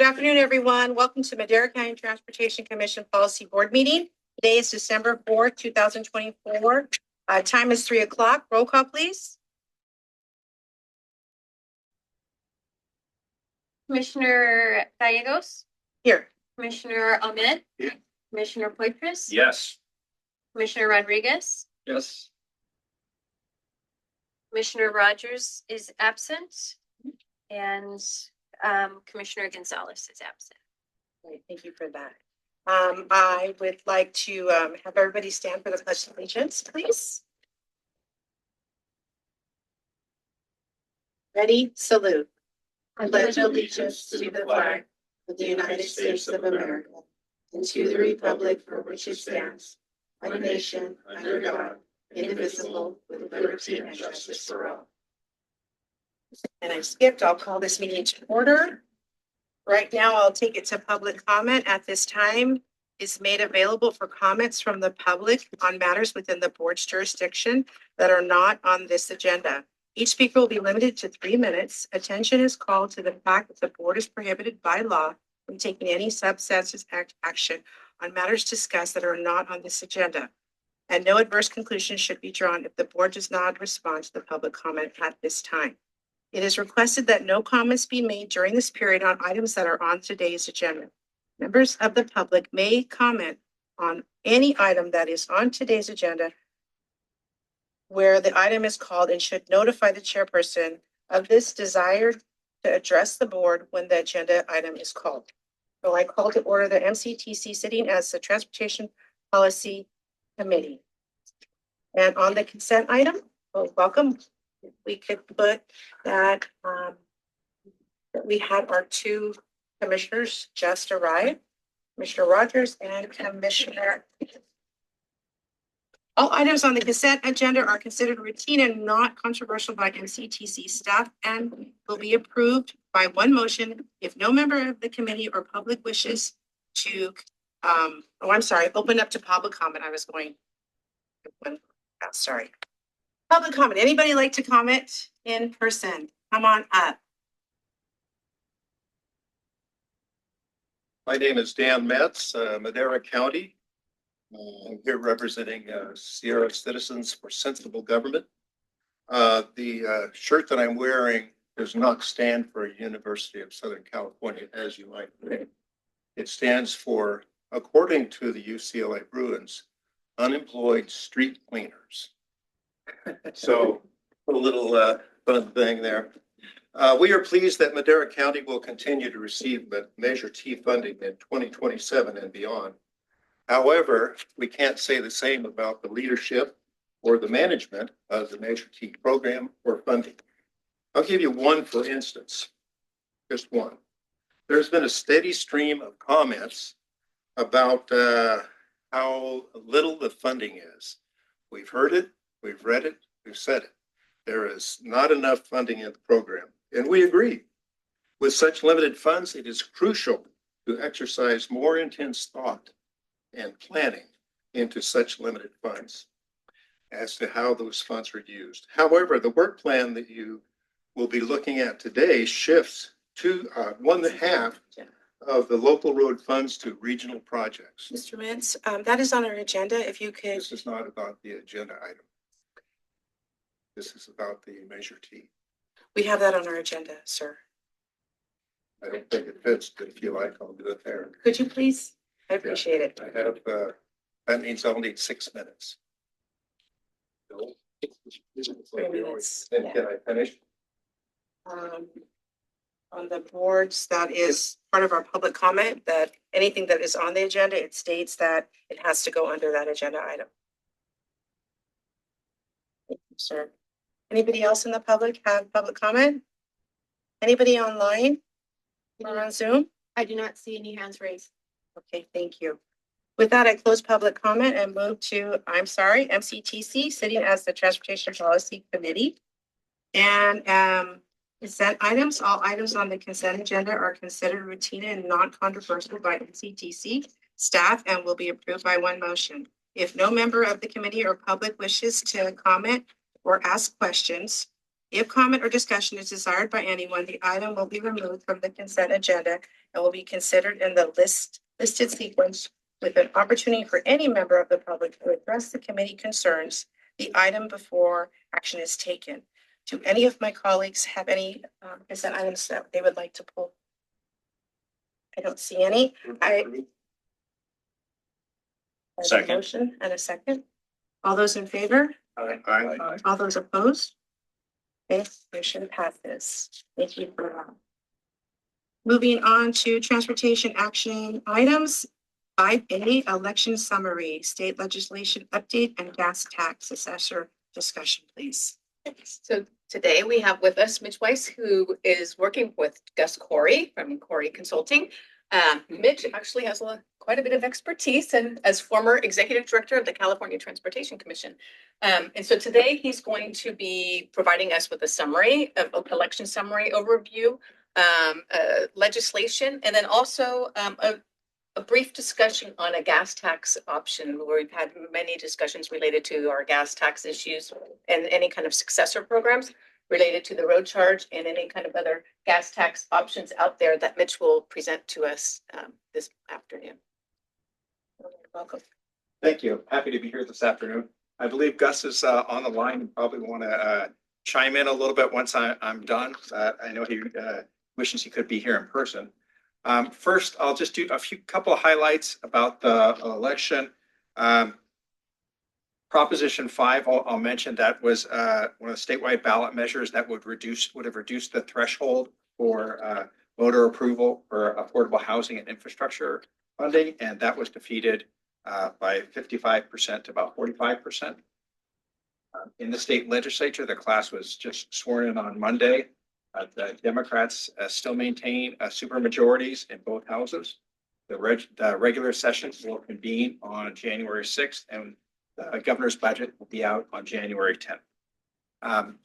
afternoon, everyone. Welcome to Madera County Transportation Commission Policy Board Meeting. Today is December 4th, 2024. Time is 3 o'clock. Roll call, please. Commissioner Gallegos. Here. Commissioner Ahmed. Here. Commissioner Poitras. Yes. Commissioner Rodriguez. Yes. Commissioner Rogers is absent. And Commissioner Gonzalez is absent. Great, thank you for that. I would like to have everybody stand for the Pledge of Allegiance, please. Ready? Salute. I pledge allegiance to the flag of the United States of America and to the republic for which it stands, one nation, under God, indivisible, with liberty and justice for all. And I skipped. I'll call this meeting to order. Right now, I'll take it to public comment. At this time is made available for comments from the public on matters within the board's jurisdiction that are not on this agenda. Each speaker will be limited to 3 minutes. Attention is called to the fact that the board is prohibited by law from taking any substantive action on matters discussed that are not on this agenda. And no adverse conclusion should be drawn if the board does not respond to the public comment at this time. It is requested that no comments be made during this period on items that are on today's agenda. Members of the public may comment on any item that is on today's agenda where the item is called and should notify the chairperson of this desire to address the board when the agenda item is called. So I call to order the MCTC sitting as the Transportation Policy Committee. And on the consent item, well, welcome. We could put that we had our two commissioners just arrive, Commissioner Rogers and Commissioner. All items on the consent agenda are considered routine and not controversial by MCTC staff and will be approved by one motion if no member of the committee or public wishes to, open up to public comment. Sorry. Public comment. Anybody like to comment in person? Come on up. My name is Dan Metz, Madera County. I'm here representing Sierra Citizens for Sensible Government. The shirt that I'm wearing does not stand for University of Southern California, as you might think. It stands for, according to the UCLA Bruins, unemployed street cleaners. So a little fun thing there. We are pleased that Madera County will continue to receive the Measure T funding in 2027 and beyond. However, we can't say the same about the leadership or the management of the Measure T program or funding. I'll give you one, for instance, just one. There's been a steady stream of comments about how little the funding is. We've heard it, we've read it, we've said it. There is not enough funding in the program, and we agree. With such limited funds, it is crucial to exercise more intense thought and planning into such limited funds as to how those funds are used. However, the work plan that you will be looking at today shifts to 1/2 of the local road funds to regional projects. Mr. Mintz, that is on our agenda. If you could. This is not about the agenda item. This is about the Measure T. We have that on our agenda, sir. I don't think it fits, but if you like, I'll do it there. Could you please? I appreciate it. I have, that means I'll need 6 minutes. No? 3 minutes. Then can I finish? On the boards, that is part of our public comment, that anything that is on the agenda, it states that it has to go under that agenda item. Thank you, sir. Anybody else in the public have public comment? Anybody online or on Zoom? I do not see any hands raised. Okay, thank you. With that, I close public comment and move to, MCTC, sitting as the Transportation Policy Committee. And consent items, all items on the consent agenda are considered routine and non-controversial by MCTC staff and will be approved by one motion. If no member of the committee or public wishes to comment or ask questions, if comment or discussion is desired by anyone, the item will be removed from the consent agenda and will be considered in the listed sequence with an opportunity for any member of the public to address the committee concerns the item before action is taken. Do any of my colleagues have any consent items that they would like to pull? I don't see any. I have a Second. motion and a second. All those in favor? Aye. All those opposed? Okay, motion passes. Thank you for that. Moving on to transportation action items. 5A, election summary, state legislation update and gas tax assessor discussion, please. So today we have with us Mitch Weiss, who is working with Gus Corey from Corey Consulting. Mitch actually has quite a bit of expertise and as former executive director of the California Transportation Commission. And so today he's going to be providing us with a summary of election summary overview, legislation, and then also a brief discussion on a gas tax option where we've had many discussions related to our gas tax issues and any kind of successor programs related to the road charge and any kind of other gas tax options out there that Mitch will present to us this afternoon. Welcome. Thank you. Happy to be here this afternoon. I believe Gus is on the line and probably want to chime in a little bit once I'm done. I know he wishes he could be here in person. First, I'll just do couple of highlights about the election. Proposition 5, I'll mention that was one of the statewide ballot measures that would have reduced the threshold for voter approval for affordable housing and infrastructure funding, and that was defeated by 55% to about 45%. In the state legislature, the class was just sworn in on Monday. The Democrats still maintain super majorities in both houses. The regular sessions will convene on January 6th, and the governor's budget will be out on January 10th. On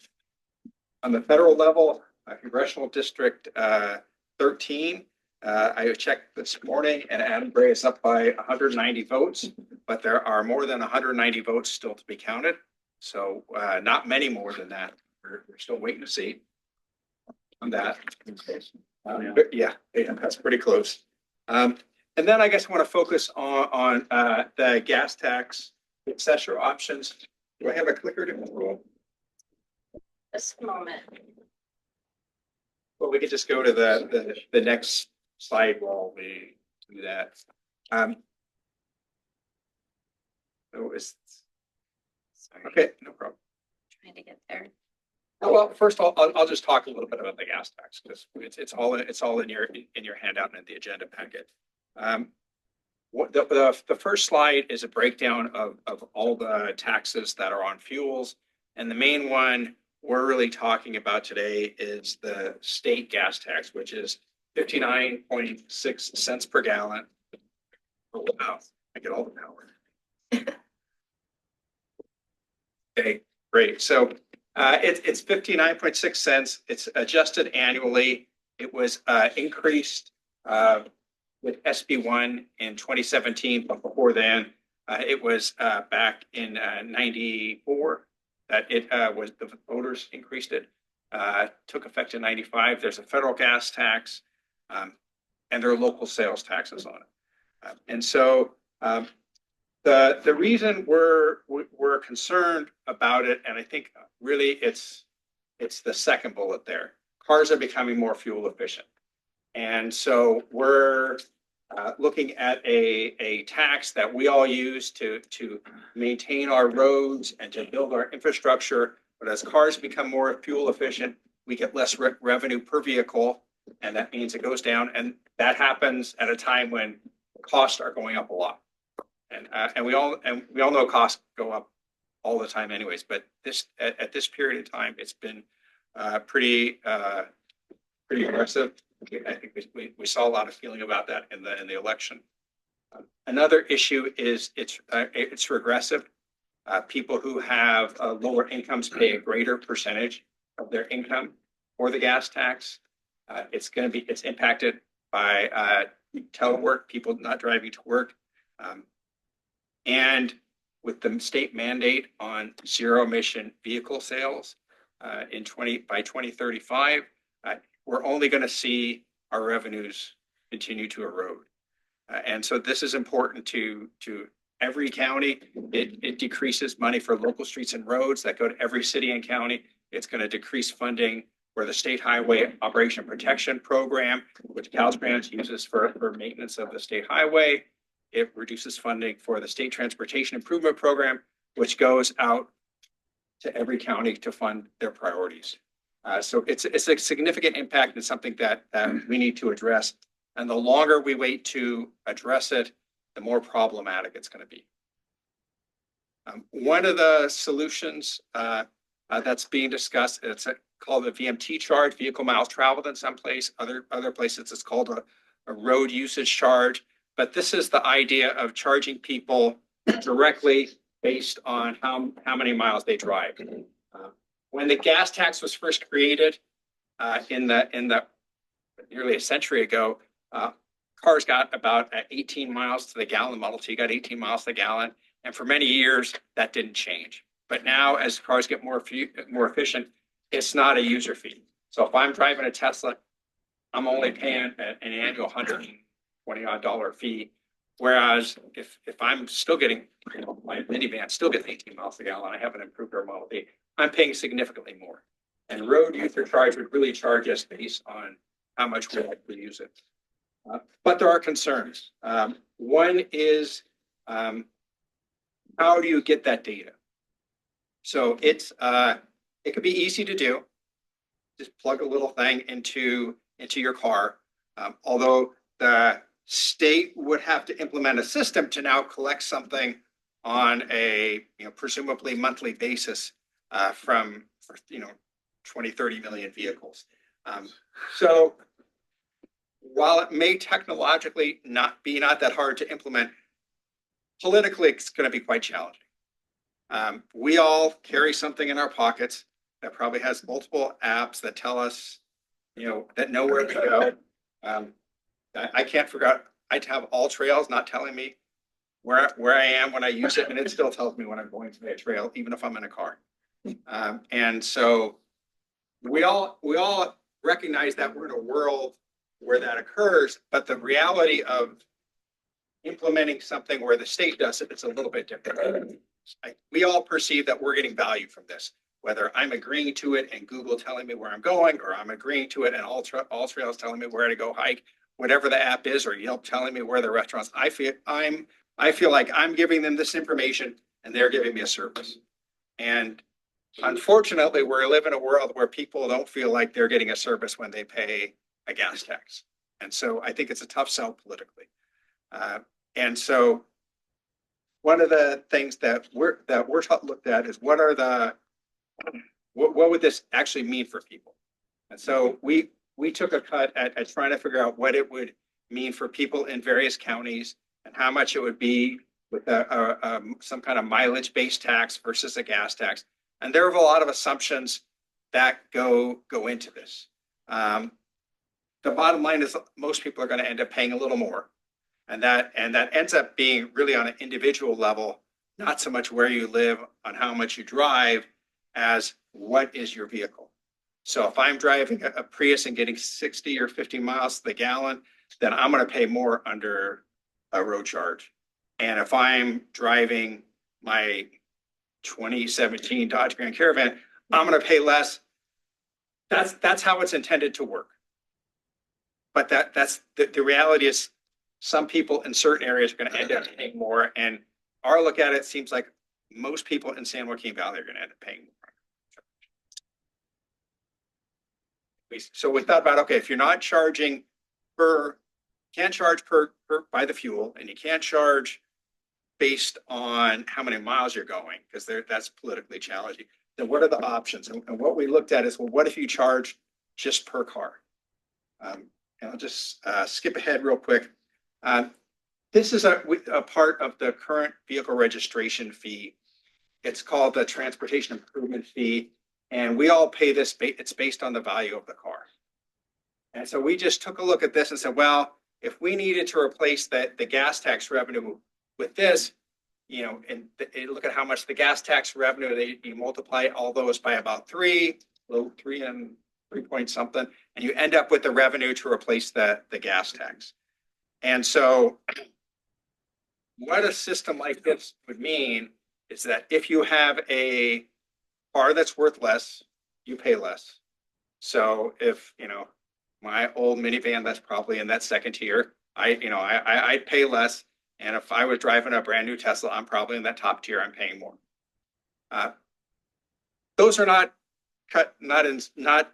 the federal level, Congressional District 13, I checked this morning, and Adam Gray is up by 190 votes, but there are more than 190 votes still to be counted. So not many more than that. We're still waiting to see on that. Yeah, that's pretty close. And then I guess I want to focus on the gas tax assessor options. Do I have a clicker to roll? Just a moment. Well, we could just go to the next slide while we do that. Sorry, Okay, no problem. trying to get there. Oh, well, first I'll just talk a little bit about the gas tax because it's all in your handout and in the agenda packet. The first slide is a breakdown of all the taxes that are on fuels, and the main one we're really talking about today is the state gas tax, which is 59.6 cents per gallon. Oh, wow, I get all the power. Okay, great. So it's 59.6 cents. It's adjusted annually. It was increased with SB1 in 2017, but before then, it was back in 94 that it was the voters increased it. Took effect in 95. There's a federal gas tax, and there are local sales taxes on it. And so the reason we're concerned about it, and I think really it's the second bullet there. Cars are becoming more fuel efficient. And so we're looking at a tax that we all use to maintain our roads and to build our infrastructure. But as cars become more fuel efficient, we get less revenue per vehicle, and that means it goes down. And that happens at a time when costs are going up a lot. And we all know costs go up all the time, anyways. But at this period of time, it's been pretty aggressive. I think we saw a lot of feeling about that in the election. Another issue is it's regressive. People who have lower incomes pay a greater percentage of their income for the gas tax. It's impacted by telework, people not driving to work, and with the state mandate on zero emission vehicle sales by 2035. We're only going to see our revenues continue to erode. And so this is important to every county. It decreases money for local streets and roads that go to every city and county. It's going to decrease funding for the State Highway Operation Protection Program, which Caltrans uses for maintenance of the state highway. It reduces funding for the State Transportation Improvement Program, which goes out to every county to fund their priorities. So it's a significant impact and something that we need to address. And the longer we wait to address it, the more problematic it's going to be. One of the solutions that's being discussed, it's called a VMT charge, vehicle miles traveled in some place. Other places it's called a road usage charge. But this is the idea of charging people directly based on how many miles they drive. When the gas tax was first created in the nearly a century ago, cars got about 18 miles to the gallon. The Model T got 18 miles to the gallon. And for many years, that didn't change. But now as cars get more efficient, it's not a user fee. So if I'm driving a Tesla, I'm only paying an annual $120-odd fee. Whereas if I'm still getting, my minivan still gets 18 miles a gallon, I haven't improved our Model T, I'm paying significantly more. And road user charge would really charge us based on how much we like to use it. But there are concerns. One is, how do you get that data? So it could be easy to do. Just plug a little thing into your car. Although the state would have to implement a system to now collect something on a presumably monthly basis from 20, 30 million vehicles. So while it may technologically not that hard to implement, politically it's going to be quite challenging. We all carry something in our pockets that probably has multiple apps that tell us, that know where to go. I can't forget, I have all trails not telling me where I am when I use it, and it still tells me when I'm going to a trail, even if I'm in a car. And so we all recognize that we're in a world where that occurs, but the reality of implementing something where the state does it, it's a little bit different. We all perceive that we're getting value from this, whether I'm agreeing to it and Google telling me where I'm going, or I'm agreeing to it and All Trails telling me where to go hike, whatever the app is, or Yelp telling me where the restaurants. I feel like I'm giving them this information and they're giving me a service. And unfortunately, we live in a world where people don't feel like they're getting a service when they pay a gas tax. And so I think it's a tough sell politically. And so one of the things that we're looked at is what would this actually mean for people? And so we took a cut at trying to figure out what it would mean for people in various counties and how much it would be with some kind of mileage-based tax versus a gas tax. And there are a lot of assumptions that go into this. The bottom line is most people are going to end up paying a little more. And that ends up being really on an individual level, not so much where you live, on how much you drive, as what is your vehicle. So if I'm driving a Prius and getting 60 or 50 miles to the gallon, then I'm going to pay more under a road charge. And if I'm driving my 2017 Dodge Grand Caravan, I'm going to pay less. That's how it's intended to work. But that's the reality is some people in certain areas are going to end up paying more. And our look at it seems like most people in San Joaquin Valley are going to end up paying more. So we thought about, okay, if you're not charging can't charge per by the fuel, and you can't charge based on how many miles you're going, because that's politically challenging, then what are the options? And what we looked at is, well, what if you charge just per car? And I'll just skip ahead real quick. This is a part of the current vehicle registration fee. It's called the Transportation Improvement Fee. And we all pay this, it's based on the value of the car. And so we just took a look at this and said, well, if we needed to replace the gas tax revenue with this, and look at how much the gas tax revenue, you multiply all those by about 3 and 3 point something, and you end up with the revenue to replace the gas tax. And so what a system like this would mean is that if you have a car that's worth less, you pay less. So if, my old minivan, that's probably in that second tier, I'd pay less. And if I was driving a brand new Tesla, I'm probably in that top tier, I'm paying more. Those are not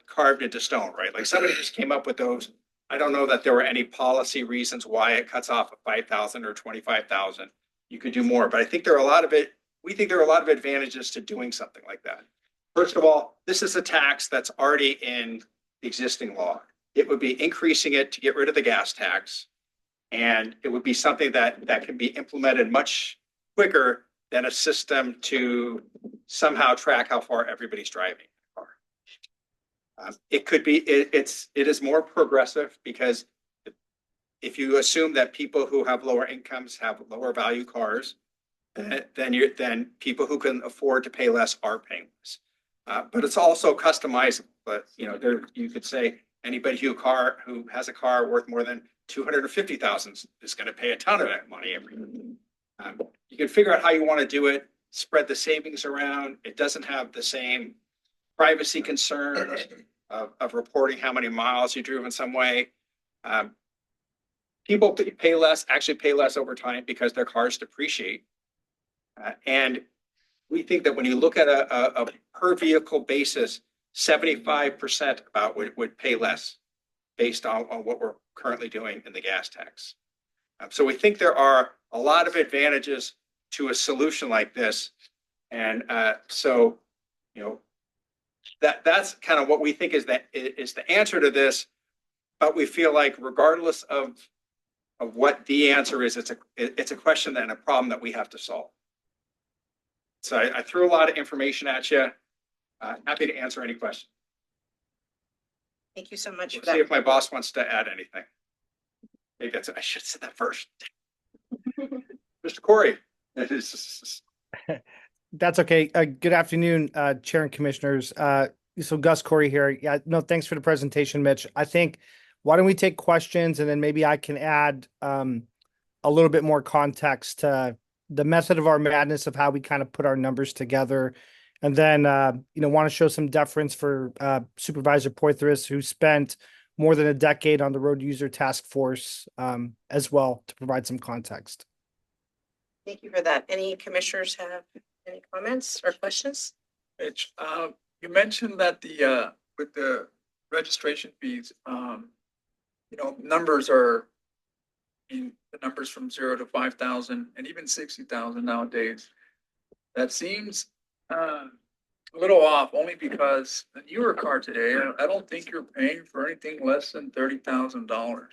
carved into stone, right? Like somebody just came up with those. I don't know that there were any policy reasons why it cuts off at 5,000 or 25,000. You could do more, but I think we think there are a lot of advantages to doing something like that. First of all, this is a tax that's already in existing law. It would be increasing it to get rid of the gas tax. And it would be something that can be implemented much quicker than a system to somehow track how far everybody's driving a car. It is more progressive because if you assume that people who have lower incomes have lower value cars, then people who can afford to pay less are paying less. But it's also customizable. But you could say anybody who has a car worth more than 250,000 is going to pay a ton of that money every year. You can figure out how you want to do it, spread the savings around. It doesn't have the same privacy concerns of reporting how many miles you drove in some way. People actually pay less over time because their cars depreciate. And we think that when you look at a per vehicle basis, 75% about would pay less based on what we're currently doing in the gas tax. So we think there are a lot of advantages to a solution like this. And so, that's kind of what we think is the answer to this. But we feel like regardless of what the answer is, it's a question and a problem that we have to solve. So I threw a lot of information at you. Happy to answer any questions. Thank you so much for See that. if my boss wants to add anything. Maybe I should have said that first. Mr. Corey. That's okay. Good afternoon, Chair and Commissioners. So Gus Corey here. Yeah, no, thanks for the presentation, Mitch. I think why don't we take questions and then maybe I can add a little bit more context to the method of our madness of how we kind of put our numbers together. And then, want to show some deference for Supervisor Poitras, who spent more than a decade on the Road User Task Force as well, to provide some context. Thank you for that. Any commissioners have any comments or questions? Mitch, you mentioned that with the registration fees, numbers are in the numbers from 0 to 5,000 and even 60,000 nowadays. That seems a little off, only because the newer car today, I don't think you're paying for anything less than $30,000.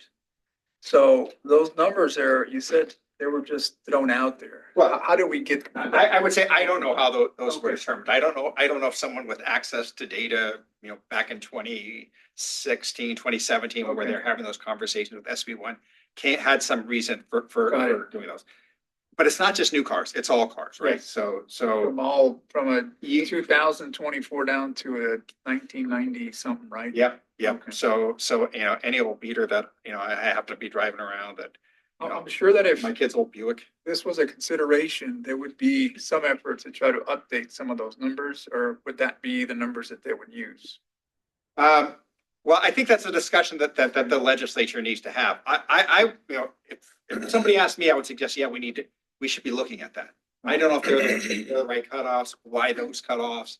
So those numbers there, you said they were just thrown out there. Well, how do we get? I would say I don't know how those were determined. I don't know if someone with access to data, back in 2016, 2017, where they're having those conversations with SB1, had some reason for doing those. But it's not just new cars; it's all cars, right? So from a 2024 down to a 1990 something, right? Yep. Okay. So any old beater that I happen to be driving around that. I'm sure that if my kid's old Buick, this was a consideration, there would be some effort to try to update some of those numbers, or would that be the numbers that they would use? Well, I think that's a discussion that the legislature needs to have. If somebody asked me, I would suggest, we should be looking at that. I don't know if they're the right cutoffs, why those cutoffs,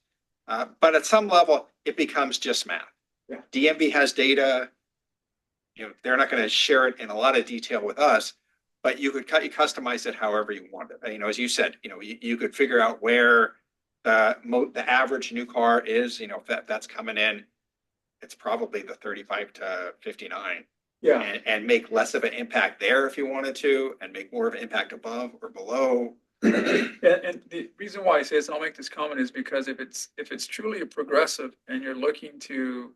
but at some level, it becomes just math. Yeah. DMV has data. They're not going to share it in a lot of detail with us, but you customize it however you want it. As you said, you could figure out where the average new car is. If that's coming in, it's probably the 35 to 59. Yeah. And make less of an impact there if you wanted to, and make more of an impact above or below. And the reason why I say this, and I'll make this comment, is because if it's truly a progressive and you're looking to,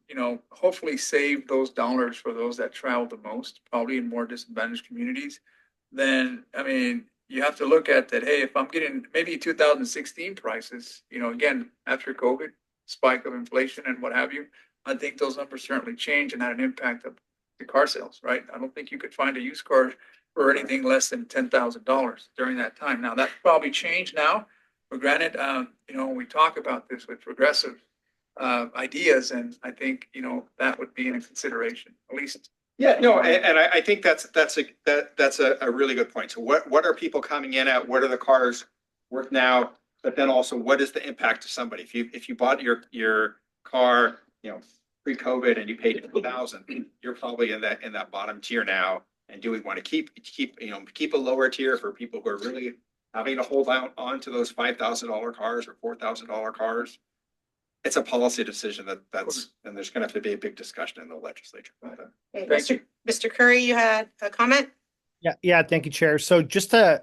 hopefully save those dollars for those that travel the most, probably in more disadvantaged communities, then, you have to look at that. Hey, if I'm getting maybe 2016 prices, again, after COVID, spike of inflation and what have you, I think those numbers certainly change and had an impact the car sales, right? I don't think you could find a used car for anything less than $10,000 during that time. Now, that's probably changed now. But granted, we talk about this with progressive ideas, and I think, that would be in consideration, at least. Yeah, no, and I think that's a really good point. So what are people coming in at? What are the cars worth now? But then also, what is the impact to somebody? If you bought your car, pre-COVID and you paid 2,000, you're probably in that bottom tier now. And do we want to keep a lower tier for people who are really having to hold on to those $5,000 cars or $4,000 cars? It's a policy decision and there's going to have to be a big discussion in the legislature about that. Okay, Thank you. Mr. Curry, you had a comment? Yeah, thank you, Chair. So just to,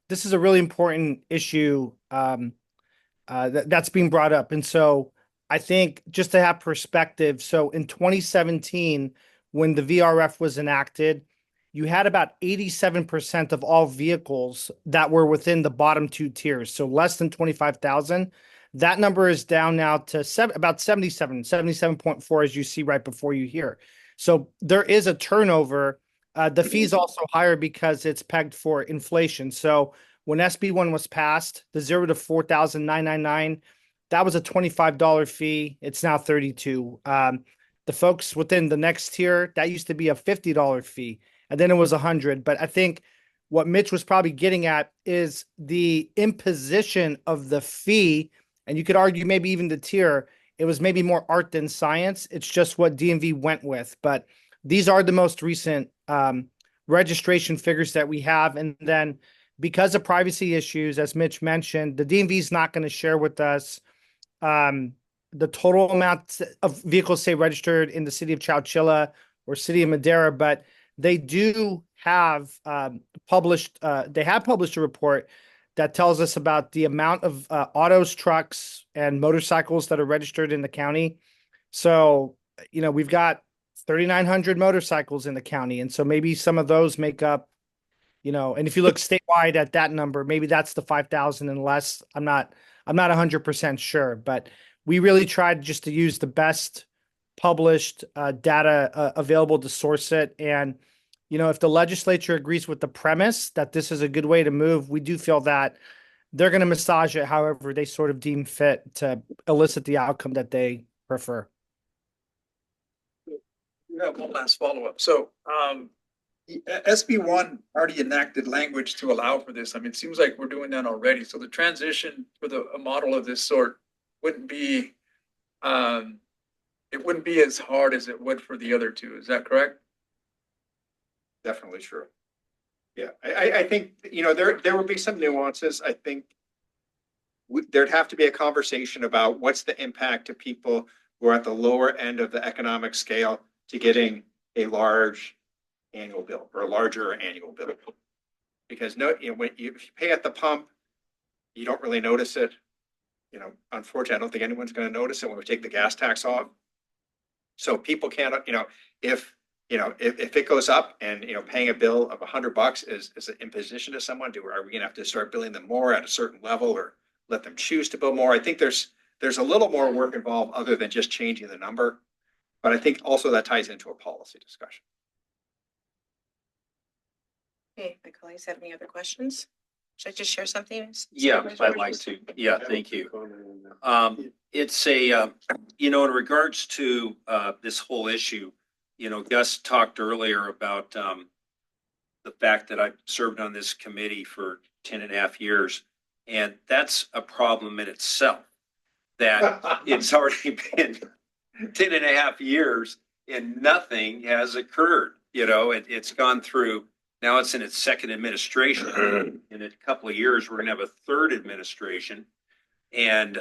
this is a really important issue that's being brought up. And so I think just to have perspective, so in 2017, when the VRF was enacted, you had about 87% of all vehicles that were within the bottom two tiers, so less than 25,000. That number is down now to about 77.4, as you see right before you here. So there is a turnover. The fee's also higher because it's pegged for inflation. So when SB1 was passed, the 0 to 4,999, that was a $25 fee. It's now 32. The folks within the next tier, that used to be a $50 fee, and then it was 100. But I think what Mitch was probably getting at is the imposition of the fee, and you could argue maybe even the tier, it was maybe more art than science. It's just what DMV went with. But these are the most recent registration figures that we have. And then because of privacy issues, as Mitch mentioned, the DMV is not going to share with us the total amount of vehicles, say, registered in the city of Chowchilla or city of Madera, but they do have published a report that tells us about the amount of autos, trucks, and motorcycles that are registered in the county. So, we've got 3,900 motorcycles in the county. And so maybe some of those make up, and if you look statewide at that number, maybe that's the 5,000 and less. I'm not 100% sure, but we really tried just to use the best published data available to source it. And, if the legislature agrees with the premise that this is a good way to move, we do feel that they're going to massage it however they sort of deem fit to elicit the outcome that they prefer. We have one last follow-up. So, SB1 already enacted language to allow for this. I mean, it seems like we're doing that already. So the transition for a model of this sort wouldn't be, it wouldn't be as hard as it would for the other two. Is that correct? Definitely true. Yeah, I think, there would be some nuances. I think there'd have to be a conversation about what's the impact to people who are at the lower end of the economic scale to getting a large annual bill or a larger annual bill. Because when you pay at the pump, you don't really notice it. Unfortunately, I don't think anyone's going to notice it when we take the gas tax off. So people can't, if it goes up and, paying a bill of $100 is an imposition to someone, are we going to have to start billing them more at a certain level or let them choose to bill more? I think there's a little more work involved other than just changing the number. But I think also that ties into a policy discussion. Okay, my colleagues have any other questions? Should I just share something? Yeah, I'd like to. Yeah, thank you. It's in regards to this whole issue, Gus talked earlier about the fact that I've served on this committee for 10.5 years. And that's a problem in itself, that it's already been 10.5 years and nothing has occurred. It's gone through. Now it's in its second administration. In a couple of years, we're going to have a third administration. And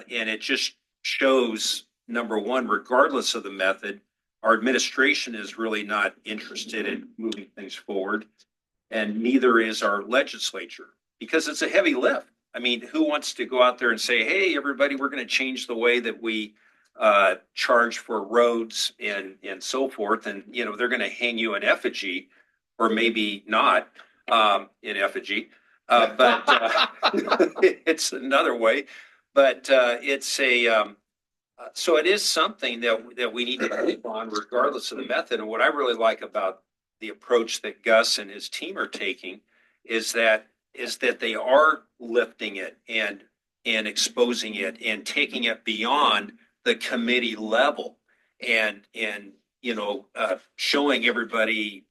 it just shows, number one, regardless of the method, our administration is really not interested in moving things forward. And neither is our legislature, because it's a heavy lift. I mean, who wants to go out there and say, hey, everybody, we're going to change the way that we charge for roads and so forth. And, they're going to hang you an effigy. Or maybe not in effigy, but it's another way. But it's So it is something that we need to keep on regardless of the method. And what I really like about the approach that Gus and his team are taking is that they are lifting it and exposing it and taking it beyond the committee level and showing everybody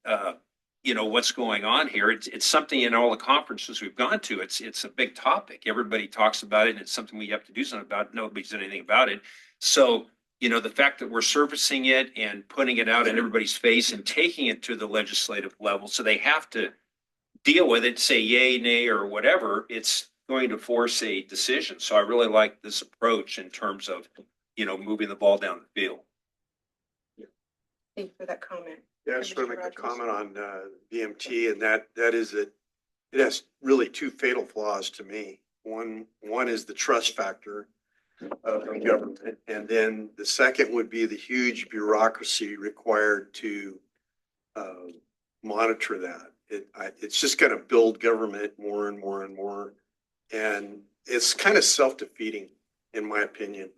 what's going on here. It's something in all the conferences we've gone to. It's a big topic. Everybody talks about it, and it's something we have to do something about. Nobody's done anything about it. So, the fact that we're surfacing it and putting it out in everybody's face and taking it to the legislative level, so they have to deal with it, say yay, nay, or whatever, it's going to force a decision. So I really like this approach in terms of, moving the ball down the field. Thank you for that comment. Yeah, I just want to Commissioner make a Rogers. comment on VMT, and that is that it has really two fatal flaws to me. One is the trust factor of government, and then the second would be the huge bureaucracy required to monitor that. It's just going to build government more and more and more, and it's kind of self-defeating, in my opinion,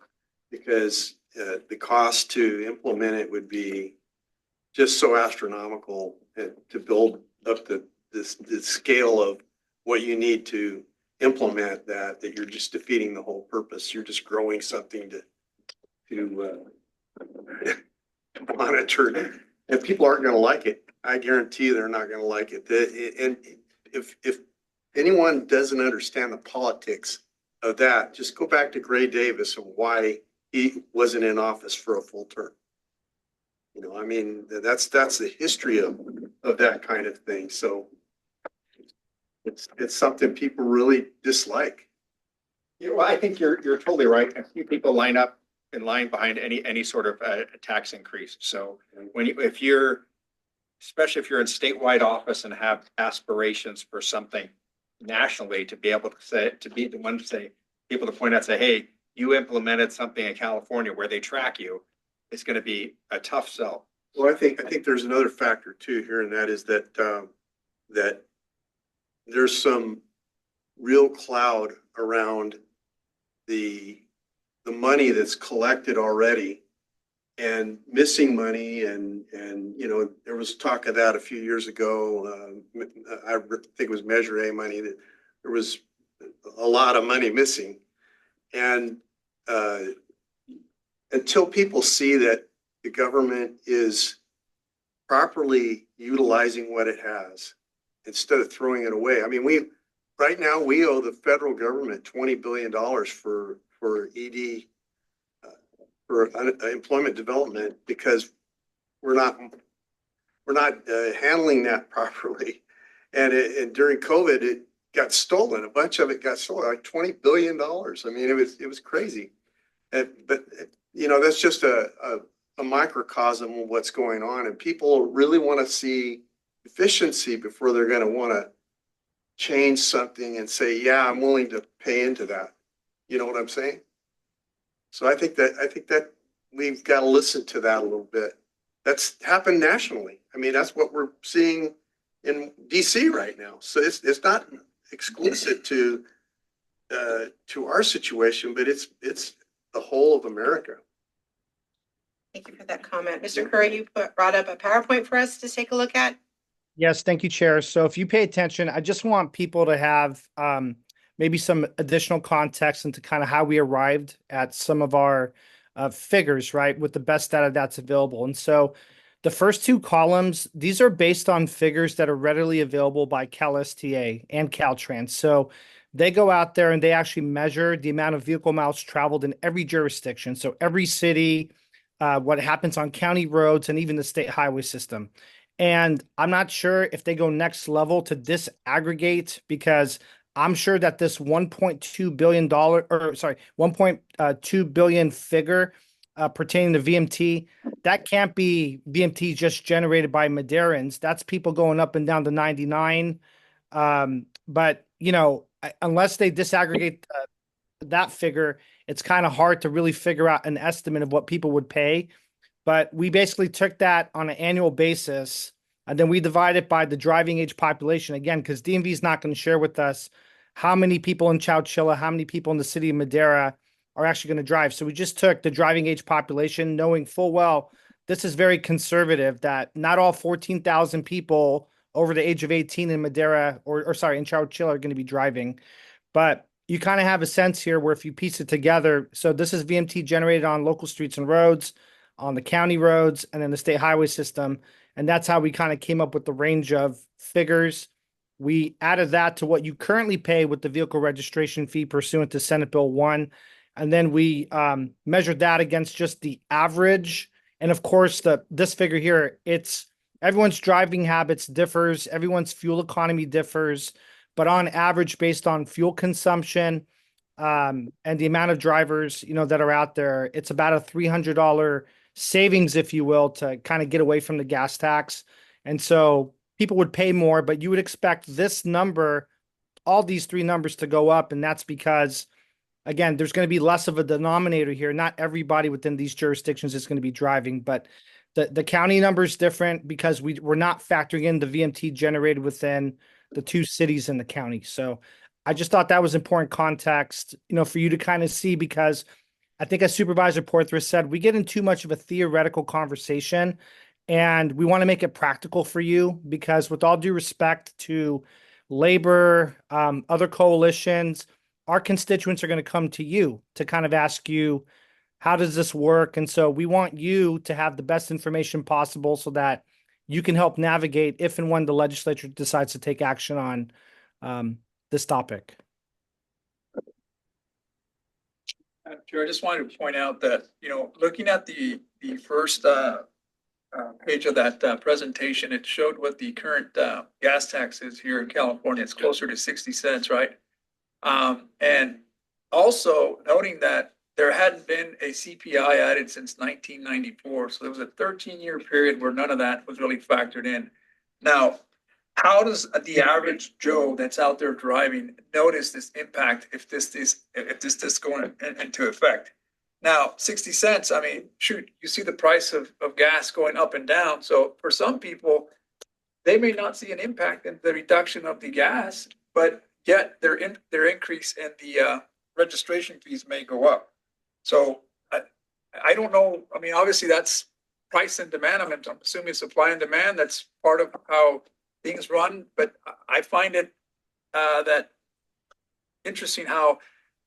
because the cost to implement it would be just so astronomical to build up the scale of what you need to implement that you're just defeating the whole purpose. You're just growing something to monitor, and people aren't going to like it. I guarantee you they're not going to like it. And if anyone doesn't understand the politics of that, just go back to Gray Davis and why he wasn't in office for a full term. I mean, that's the history of that kind of thing. So it's something people really dislike. Well, I think you're totally right. A few people line up in line behind any sort of tax increase. So especially if you're in statewide office and have aspirations for something nationally, to be able to say, to be the one to say, people to point out, say, hey, you implemented something in California where they track you, it's going to be a tough sell. Well, I think there's another factor too here, and that is that that there's some real cloud around the money that's collected already and missing money, and there was talk of that a few years ago. I think it was Measure A money, that there was a lot of money missing, and until people see that the government is properly utilizing what it has instead of throwing it away. I mean, right now we owe the federal government $20 billion for ED, for employment development, because we're not handling that properly. And during COVID, it got stolen. A bunch of it got stolen, like $20 billion. I mean, it was crazy. But that's just a microcosm of what's going on, and people really want to see efficiency before they're going to want to change something and say, yeah, I'm willing to pay into that. You know what I'm saying? So I think that we've got to listen to that a little bit. That's happened nationally. I mean, that's what we're seeing in DC right now. So it's not exclusive to our situation, but it's the whole of America. Thank you for that comment. Mr. Curry, you brought up a PowerPoint for us to take a look at. Yes, thank you, Chair. So if you pay attention, I just want people to have maybe some additional context into kind of how we arrived at some of our figures, right, with the best data that's available. And so the first two columns, these are based on figures that are readily available by CalSTA and Caltrans. So they go out there and they actually measure the amount of vehicle miles traveled in every jurisdiction. So every city, what happens on county roads, and even the state highway system. And I'm not sure if they go next level to disaggregate, because I'm sure that this $1.2 billion, 1.2 billion figure pertaining to VMT, that can't be VMT just generated by Madeirans. That's people going up and down to 99. But unless they disaggregate that figure, it's kind of hard to really figure out an estimate of what people would pay. But we basically took that on an annual basis, and then we divide it by the driving age population, again, because DMV is not going to share with us how many people in Chowchilla, how many people in the city of Madera are actually going to drive. So we just took the driving age population, knowing full well this is very conservative, that not all 14,000 people over the age of 18 in Madera or sorry, in Chowchilla are going to be driving. But you kind of have a sense here where if you piece it together, so this is VMT generated on local streets and roads, on the county roads, and then the state highway system. And that's how we kind of came up with the range of figures. We added that to what you currently pay with the vehicle registration fee pursuant to Senate Bill 1. And then we measured that against just the average. And of course, this figure here, it's everyone's driving habits differs, everyone's fuel economy differs, but on average, based on fuel consumption and the amount of drivers, that are out there, it's about a $300 savings, if you will, to kind of get away from the gas tax. And so people would pay more, but you would expect this number, all these three numbers to go up. And that's because, again, there's going to be less of a denominator here. Not everybody within these jurisdictions is going to be driving, but the county number is different because we're not factoring in the VMT generated within the two cities in the county. So I just thought that was important context, for you to kind of see, because I think as Supervisor Porthras said, we get in too much of a theoretical conversation and we want to make it practical for you, because with all due respect to labor, other coalitions, our constituents are going to come to you to kind of ask you, how does this work? And so we want you to have the best information possible so that you can help navigate if and when the legislature decides to take action on this topic. Chair, I just wanted to point out that, looking at the first page of that presentation, it showed what the current gas tax is here in California. It's closer to 60 cents, right? And also noting that there hadn't been a CPI added since 1994. So there was a 13-year period where none of that was really factored in. Now, how does the average Joe that's out there driving notice this impact if this is going into effect? Now, 60 cents, I mean, shoot, you see the price of gas going up and down. So for some people, they may not see an impact in the reduction of the gas, but yet their increase in the registration fees may go up. So I don't know. I mean, obviously that's price and demand. I'm assuming supply and demand. That's part of how things run. But I find it that interesting how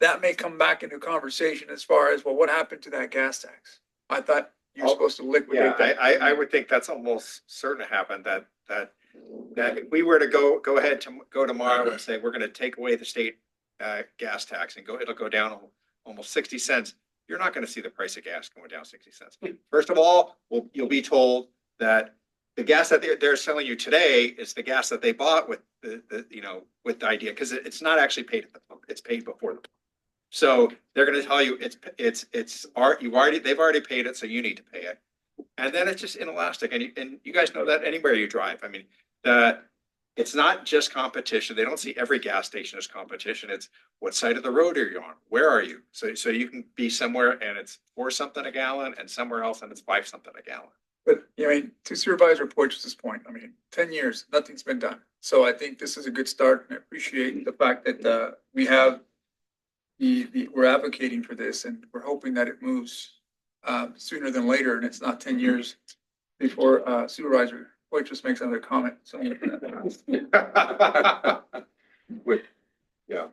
that may come back into conversation as far as, well, what happened to that gas tax? I thought you were supposed to liquidate that. I would think that's almost certain to happen, that if we were to go tomorrow and say, we're going to take away the state gas tax and it'll go down almost 60 cents. You're not going to see the price of gas going down 60 cents. First of all, you'll be told that the gas that they're selling you today is the gas that they bought with with the idea, because it's not actually paid at the pump. It's paid before the pump. So they're going to tell you they've already paid it, so you need to pay it. And then it's just inelastic. And you guys know that anywhere you drive. I mean, that it's not just competition. They don't see every gas station as competition. It's what side of the road are you on? Where are you? So you can be somewhere and it's 4 something a gallon, and somewhere else and it's 5 something a gallon. But I mean, to Supervisor Porteous' point, I mean, 10 years, nothing's been done. So I think this is a good start, and I appreciate the fact that we have we're advocating for this, and we're hoping that it moves sooner than later, and it's not 10 years before Supervisor Porteous makes another comment. So Yeah.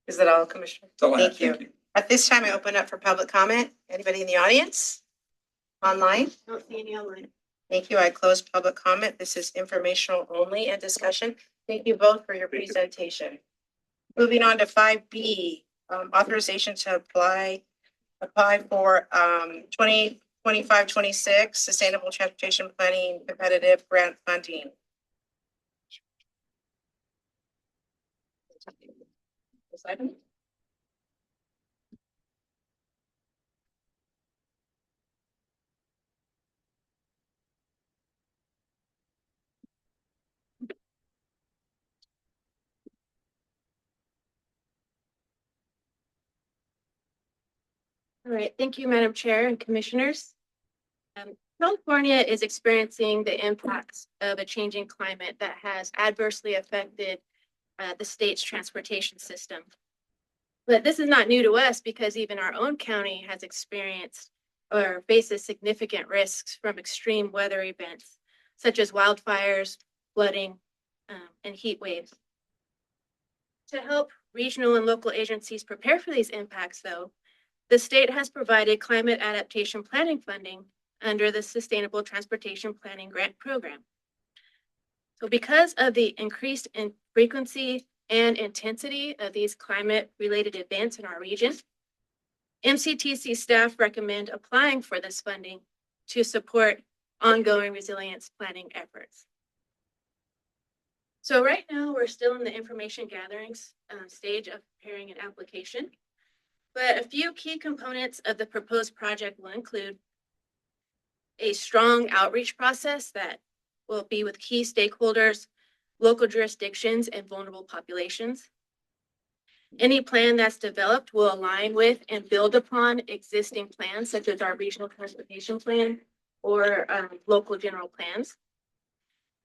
Is that all, Commissioner? that's all I have. Thank you. At this time, I open up for public comment. Anybody in the audience? Online? Don't see any online. Thank you. I close public comment. This is informational only and discussion. Thank you both for your presentation. Moving on to 5B, authorization to apply for 2025-26 Sustainable Transportation Planning Competitive Grant Funding. This item? All right, thank you, Madam Chair and Commissioners. California is experiencing the impacts of a changing climate that has adversely affected the state's transportation system. But this is not new to us because even our own county has experienced or faces significant risks from extreme weather events such as wildfires, flooding, and heat waves. To help regional and local agencies prepare for these impacts, though, the state has provided climate adaptation planning funding under the Sustainable Transportation Planning Grant Program. So because of the increased in frequency and intensity of these climate-related events in our region, MCTC staff recommend applying for this funding to support ongoing resilience planning efforts. So right now, we're still in the information gathering stage of preparing an application, but a few key components of the proposed project will include a strong outreach process that will be with key stakeholders, local jurisdictions, and vulnerable populations. Any plan that's developed will align with and build upon existing plans, such as our regional transportation plan or local general plans.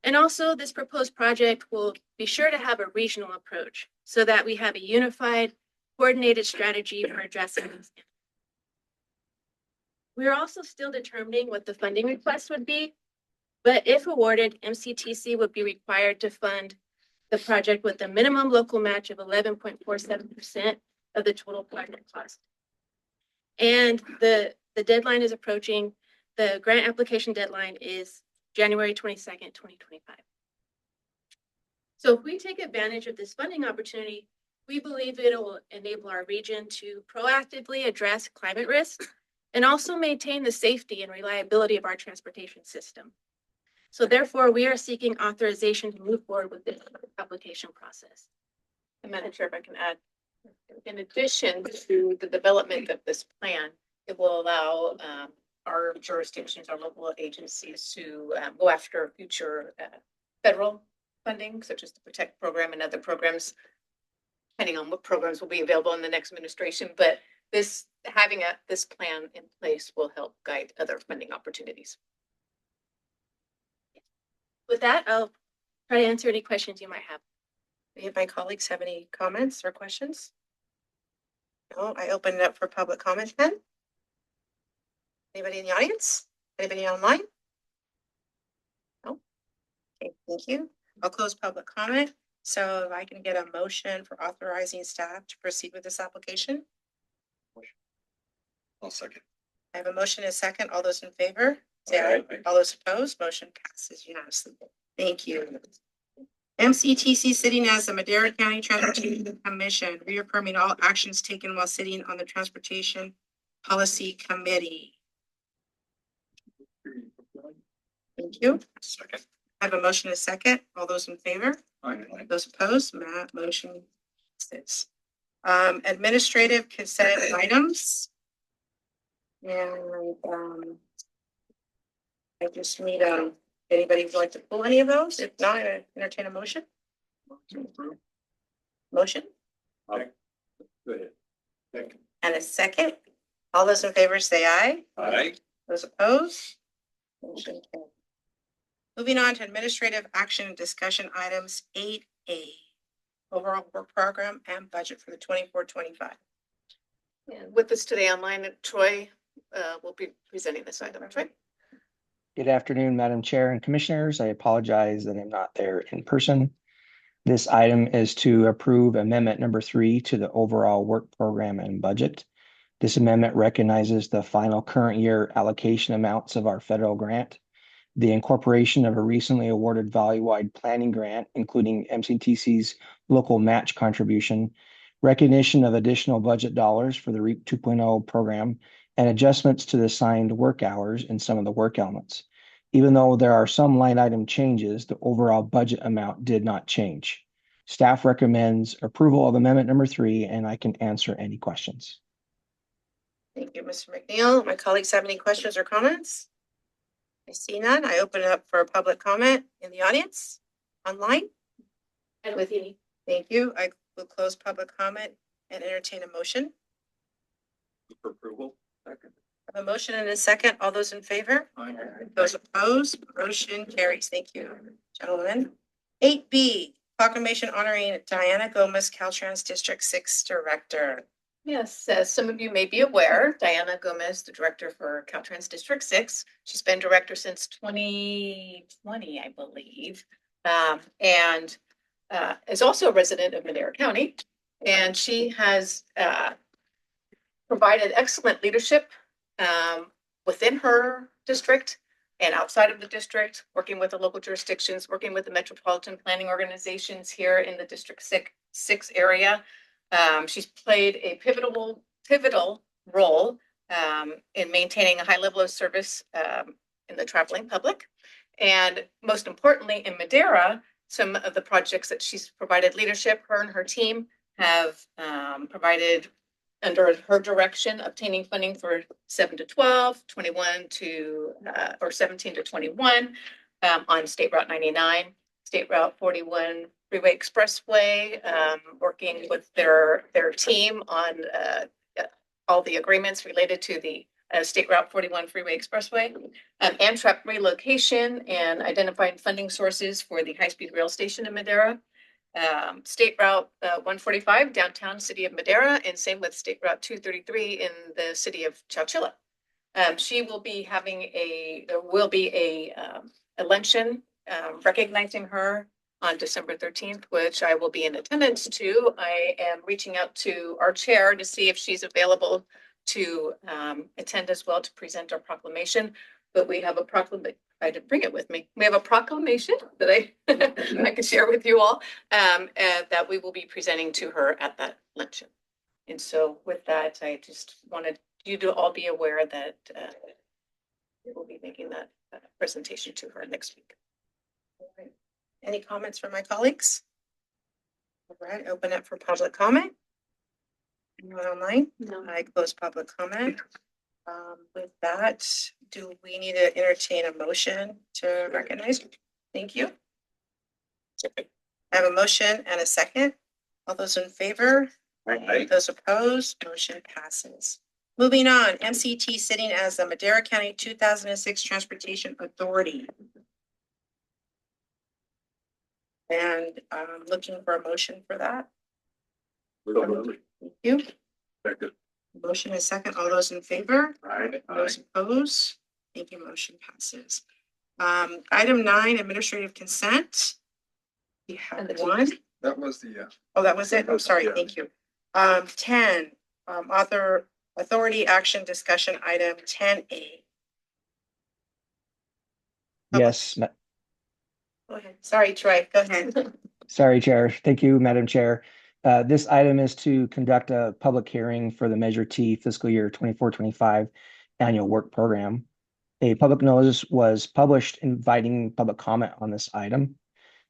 And also, this proposed project will be sure to have a regional approach so that we have a unified, coordinated strategy for addressing these. We are also still determining what the funding request would be, but if awarded, MCTC would be required to fund the project with a minimum local match of 11.47% of the total project cost. And the deadline is approaching. The grant application deadline is January 22nd, 2025. So if we take advantage of this funding opportunity, we believe it will enable our region to proactively address climate risks and also maintain the safety and reliability of our transportation system. So therefore, we are seeking authorization to move forward with this application process. And Madam Chair, if I can add, in addition to the development of this plan, it will allow our jurisdictions, our local agencies to go after future federal funding, such as the Protect Program and other programs, depending on what programs will be available in the next administration. But this having this plan in place will help guide other funding opportunities. With that, I'll try to answer any questions you might have. Any of my colleagues have any comments or questions? No, I open it up for public comment then. Anybody in the audience? Anybody online? No? Okay, thank you. I'll close public comment. So if I can get a motion for authorizing staff to proceed with this application. I'll second. I have a motion and a second. All those in favor? Say aye. All those opposed, motion passes unanimously. Thank you. MCTC sitting as the Madera County Transportation Commission, reaffirming all actions taken while sitting on the Transportation Policy Committee. Thank you. Second. I have a motion and a second. All those in favor? Aye. Those opposed, motion passes. Administrative consent items. And I just need anybody would like to pull any of those? If not, I entertain a motion. Motion Go ahead. Second. and a second. All those in favor say aye. Aye. Those opposed? Motion carries. Moving on to administrative action and discussion items 8A. Overall work program and budget for the 24-25. And with us today online, Troy will be presenting this item. Troy? Good afternoon, Madam Chair and Commissioners. I apologize that I'm not there in person. This item is to approve amendment number 3 to the overall work program and budget. This amendment recognizes the final current year allocation amounts of our federal grant, the incorporation of a recently awarded value-wide planning grant, including MCTC's local match contribution, recognition of additional budget dollars for the REAP 2.0 program, and adjustments to the assigned work hours in some of the work elements. Even though there are some line item changes, the overall budget amount did not change. Staff recommends approval of amendment number 3, and I can answer any questions. Thank you, Mr. McNeil. My colleagues have any questions or comments? I see none. I open it up for a public comment in the audience, online. And with you. Thank you. I will close public comment and entertain a motion. For approval. Second. I have a motion and a second. All those in favor? Those opposed, motion carries. Thank you, gentlemen. 8B, proclamation honoring Diana Gomez, Caltrans District 6 Director. Yes, as some of you may be aware, Diana Gomez, the director for Caltrans District 6. She's been director since 2020, I believe. And is also a resident of Madera County. And she has provided excellent leadership within her district and outside of the district, working with the local jurisdictions, working with the metropolitan planning organizations here in the District 6 area. She's played a pivotal role in maintaining a high level of service in the traveling public. And most importantly, in Madera, some of the projects that she's provided leadership, her and her team have provided under her direction, obtaining funding for 7 to 12, 21 to, or 17 to 21 on State Route 99, State Route 41 Freeway Expressway, working with their team on all the agreements related to the State Route 41 Freeway Expressway, Amtrak relocation and identifying funding sources for the high-speed rail station in Madera, State Route 145 downtown city of Madera, and same with State Route 233 in the city of Chowchilla. She will be having there will be a luncheon recognizing her on December 13th, which I will be in attendance to. I am reaching out to our chair to see if she's available to attend as well to present our proclamation. But we have a proclamation. I didn't bring it with me. We have a proclamation that I can share with you all that we will be presenting to her at that luncheon. And so with that, I just wanted you to all be aware that we will be making that presentation to her next week. All right. Any comments from my colleagues? All right, open it for public comment. Anyone online? No. I close public comment. With that, do we need to entertain a motion to recognize? Thank you. I have a motion and a second. All those in favor? Aye. Those opposed, motion passes. Moving on, MCT sitting as the Madera County 2006 Transportation Authority. And I'm looking for a motion for that. Thank you. Motion is second. All those in favor? Those opposed? Thank you. Motion passes. Item 9, administrative consent. We have one. That was the, Oh, that was it. Oh, sorry. Yeah. Thank you. 10, authority action discussion item 10A. Yes, Go ahead. Sorry, Troy. Go ahead. sorry, Chair. Thank you, Madam Chair. This item is to conduct a public hearing for the Measure T fiscal year 24-25 annual work program. A public notice was published inviting public comment on this item.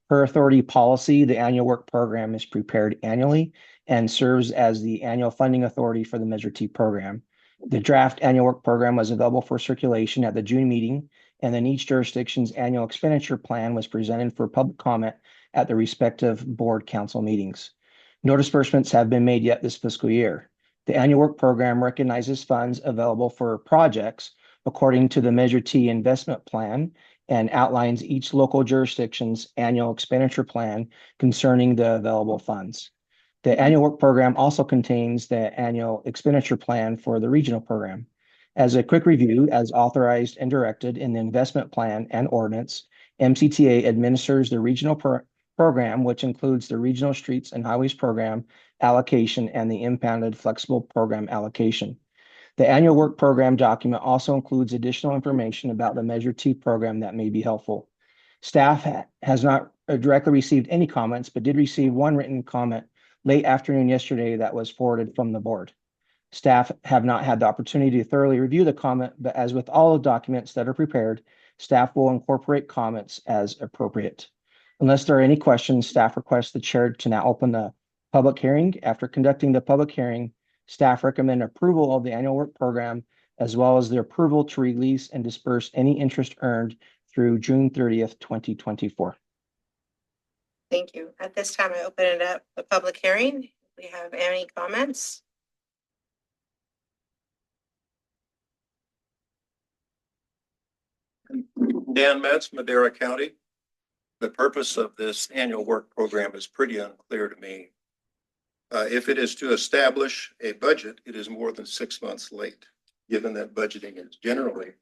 Per authority policy, the annual work program is prepared annually and serves as the annual funding authority for the Measure T program. The draft annual work program was available for circulation at the June meeting, and then each jurisdiction's annual expenditure plan was presented for public comment at the respective board council meetings. No disbursements have been made yet this fiscal year. The annual work program recognizes funds available for projects according to the Measure T investment plan and outlines each local jurisdiction's annual expenditure plan concerning the available funds. The annual work program also contains the annual expenditure plan for the regional program. As a quick review, as authorized and directed in the investment plan and ordinance, MCTA administers the regional program, which includes the Regional Streets and Highways Program allocation and the impounded flexible program allocation. The annual work program document also includes additional information about the Measure T program that may be helpful. Staff has not directly received any comments, but did receive one written comment late afternoon yesterday that was forwarded from the board. Staff have not had the opportunity to thoroughly review the comment, but as with all the documents that are prepared, staff will incorporate comments as appropriate. Unless there are any questions, staff requests the chair to now open the public hearing. After conducting the public hearing, staff recommend approval of the annual work program, as well as the approval to release and disperse any interest earned through June 30th, 2024. Thank you. At this time, I open it up the public hearing. Do we have any comments? Dan Metz, Madera County. The purpose of this annual work program is pretty unclear to me. If it is to establish a budget, it is more than 6 months late, given that budgeting is generally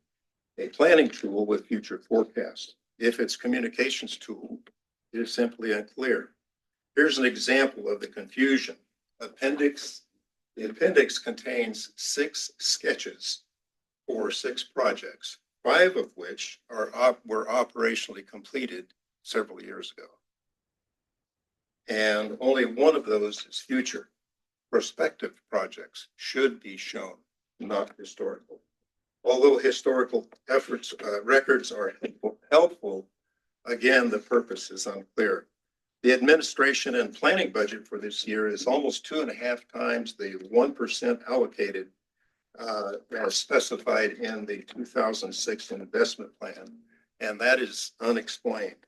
a planning tool with future forecasts. If it's communications tool, it is simply unclear. Here's an example of the confusion. The appendix contains 6 sketches for 6 projects, 5 of which were operationally completed several years ago. And only one of those is future. Prospective projects should be shown, not historical. Although historical efforts, records are helpful, again, the purpose is unclear. The administration and planning budget for this year is almost 2.5 times the 1% allocated as specified in the 2006 investment plan, and that is unexplained.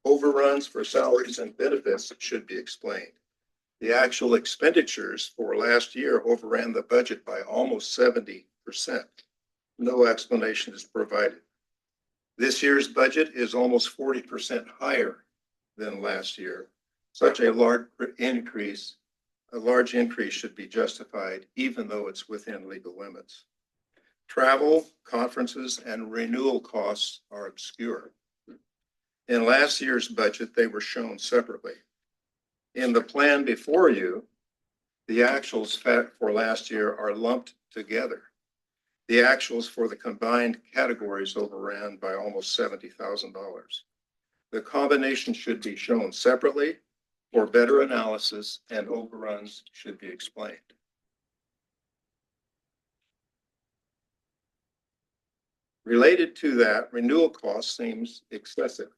Overruns for salaries and benefits should be explained. The actual expenditures for last year overran the budget by almost 70%. No explanation is provided. This year's budget is almost 40% higher than last year. Such a large increase should be justified, even though it's within legal limits. Travel, conferences, and renewal costs are obscure. In last year's budget, they were shown separately. In the plan before you, the actuals for last year are lumped together. The actuals for the combined categories overran by almost $70,000. The combination should be shown separately for better analysis, and overruns should be explained. Related to that, renewal cost seems excessive,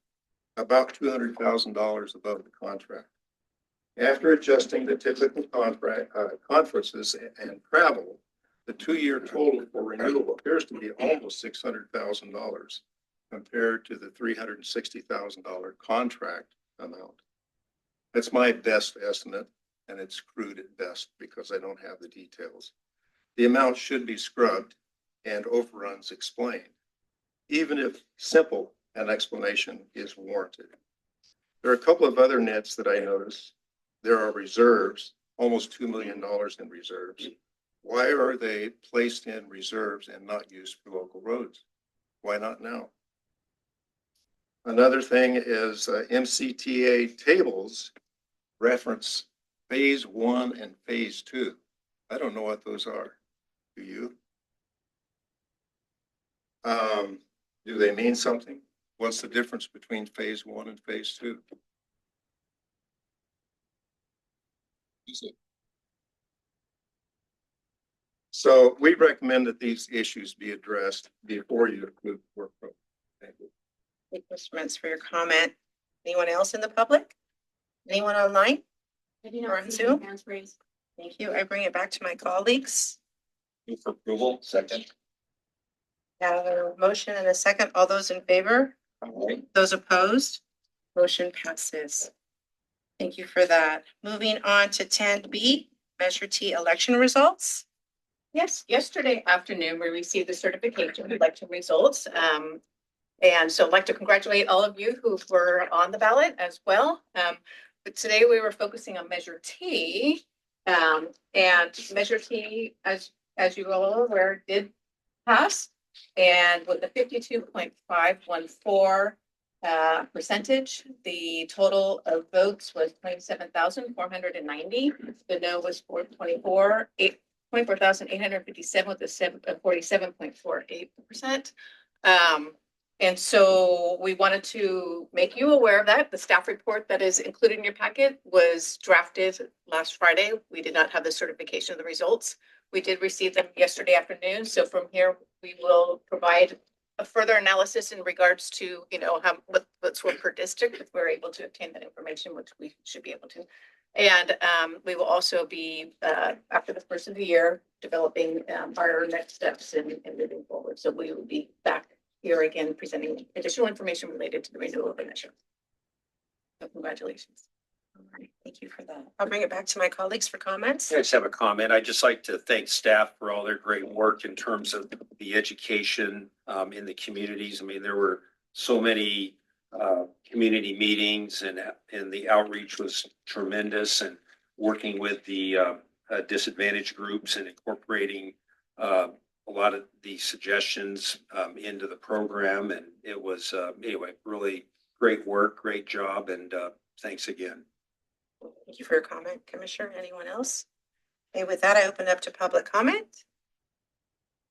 about $200,000 above the contract. After adjusting the typical conferences and travel, the 2-year total for renewal appears to be almost $600,000 compared to the $360,000 contract amount. That's my best estimate, and it's crude at best because I don't have the details. The amount should be scrubbed and overruns explained, even if simple, an explanation is warranted. There are a couple of other nits that I noticed. There are reserves, almost $2 million in reserves. Why are they placed in reserves and not used for local roads? Why not now? Another thing is MCTA tables reference phase 1 and phase 2. I don't know what those are. Do you? Do they mean something? What's the difference between phase 1 and phase 2? So we recommend that these issues be addressed before you approve the work program. Thank you. Thank you, Mr. Mintz, for your comment. Anyone else in the public? Anyone online? I do Or on not see any Zoom? hands raised. Thank you. I bring it back to my colleagues. Move for approval. Second. Have a motion and a second. All those in favor? Those opposed? Motion passes. Thank you for that. Moving on to 10B, Measure T election results. Yes, yesterday afternoon, we received the certification of election results. And so I'd like to congratulate all of you who were on the ballot as well. But today we were focusing on Measure T. And Measure T, as you all are aware, did pass. And with the 52.514 percentage, the total of votes was 27,490. The no was 24,857 with a 47.48%. And so we wanted to make you aware of that. The staff report that is included in your packet was drafted last Friday. We did not have the certification of the results. We did receive them yesterday afternoon. So from here, we will provide a further analysis in regards to, what's what per district, if we're able to obtain that information, which we should be able to. And we will also be, after the first of the year, developing our next steps in moving forward. So we will be back here again, presenting additional information related to the renewal of the measure. So congratulations. All right, thank you for that. I'll bring it back to my colleagues for comments. I just have a comment. I'd just like to thank staff for all their great work in terms of the education in the communities. I mean, there were so many community meetings, and the outreach was tremendous, and working with the disadvantaged groups and incorporating a lot of the suggestions into the program. And it was, anyway, really great work, great job, and thanks again. Thank you for your comment, Commissioner. Anyone else? Okay, with that, I open up to public comment.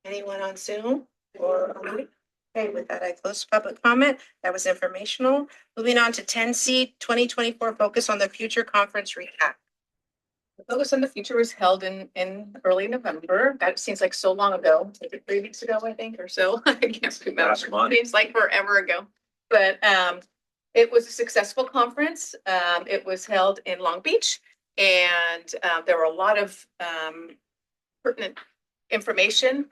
Anyone on Zoom or online? Okay, with that, I close public comment. That was informational. Moving on to 10C 2024 Focus on the Future Conference Recap. The Focus on the Future was held in early November. That seems like so long ago, like 3 weeks ago, I think, or so. I can't remember. Last month. Seems like forever ago. But it was a successful conference. It was held in Long Beach, and there were a lot of pertinent information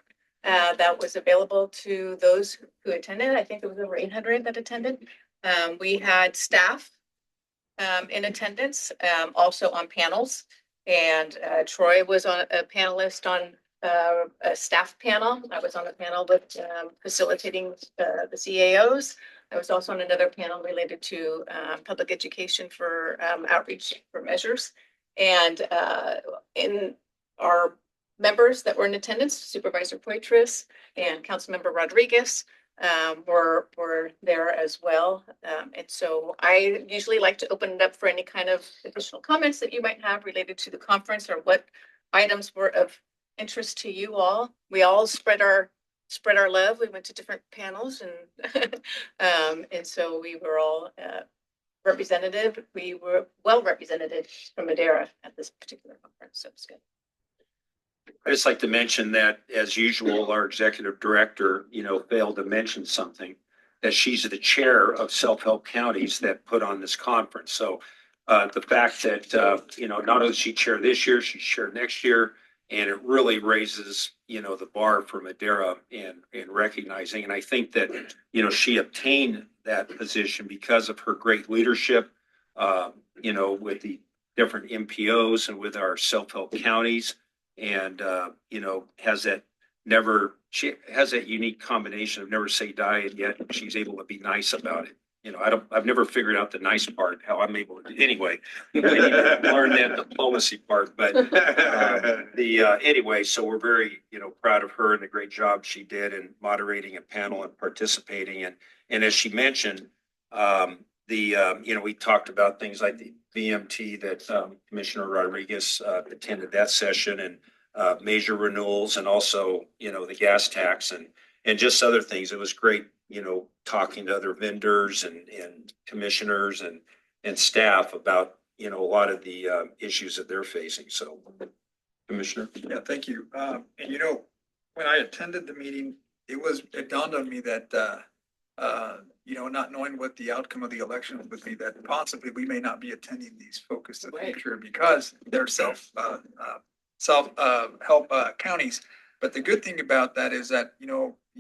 that was available to those who attended. I think there was over 800 that attended. We had staff in attendance, also on panels. And Troy was on a panelist on a staff panel. I was on a panel with facilitating the CAOs. I was also on another panel related to public education for outreach for measures. And in our members that were in attendance, Supervisor Poitras and Councilmember Rodriguez were there as well. And so I usually like to open it up for any kind of additional comments that you might have related to the conference, or what items were of interest to you all. We all spread our love. We went to different panels, and and so we were all representative. We were well represented from Madera at this particular conference. So it's good. I just like to mention that, as usual, our executive director, failed to mention something, that she's the chair of self-help counties that put on this conference. So the fact that, not only does she chair this year, she's chair next year, and it really raises, the bar for Madera in recognizing. And I think that, she obtained that position because of her great leadership, with the different MPOs and with our self-help counties. And, she has that unique combination of never say die, and yet she's able to be nice about it. I've never figured out the nice part, how I'm able to, anyway, I need to learn that diplomacy part, but, anyway, so we're very, proud of her and the great job she did in moderating a panel and participating. And as she mentioned, we talked about things like the VMT that Commissioner Rodriguez attended that session, and major renewals, and also, the gas tax and just other things. It was great, talking to other vendors and commissioners and staff about, a lot of the issues that they're facing. So, Commissioner. Yeah, thank you. And when I attended the meeting, it dawned on me that, not knowing what the outcome of the election would be, that possibly we may not be attending these Focus on the Future because they're self-help counties. But the good thing about that is that,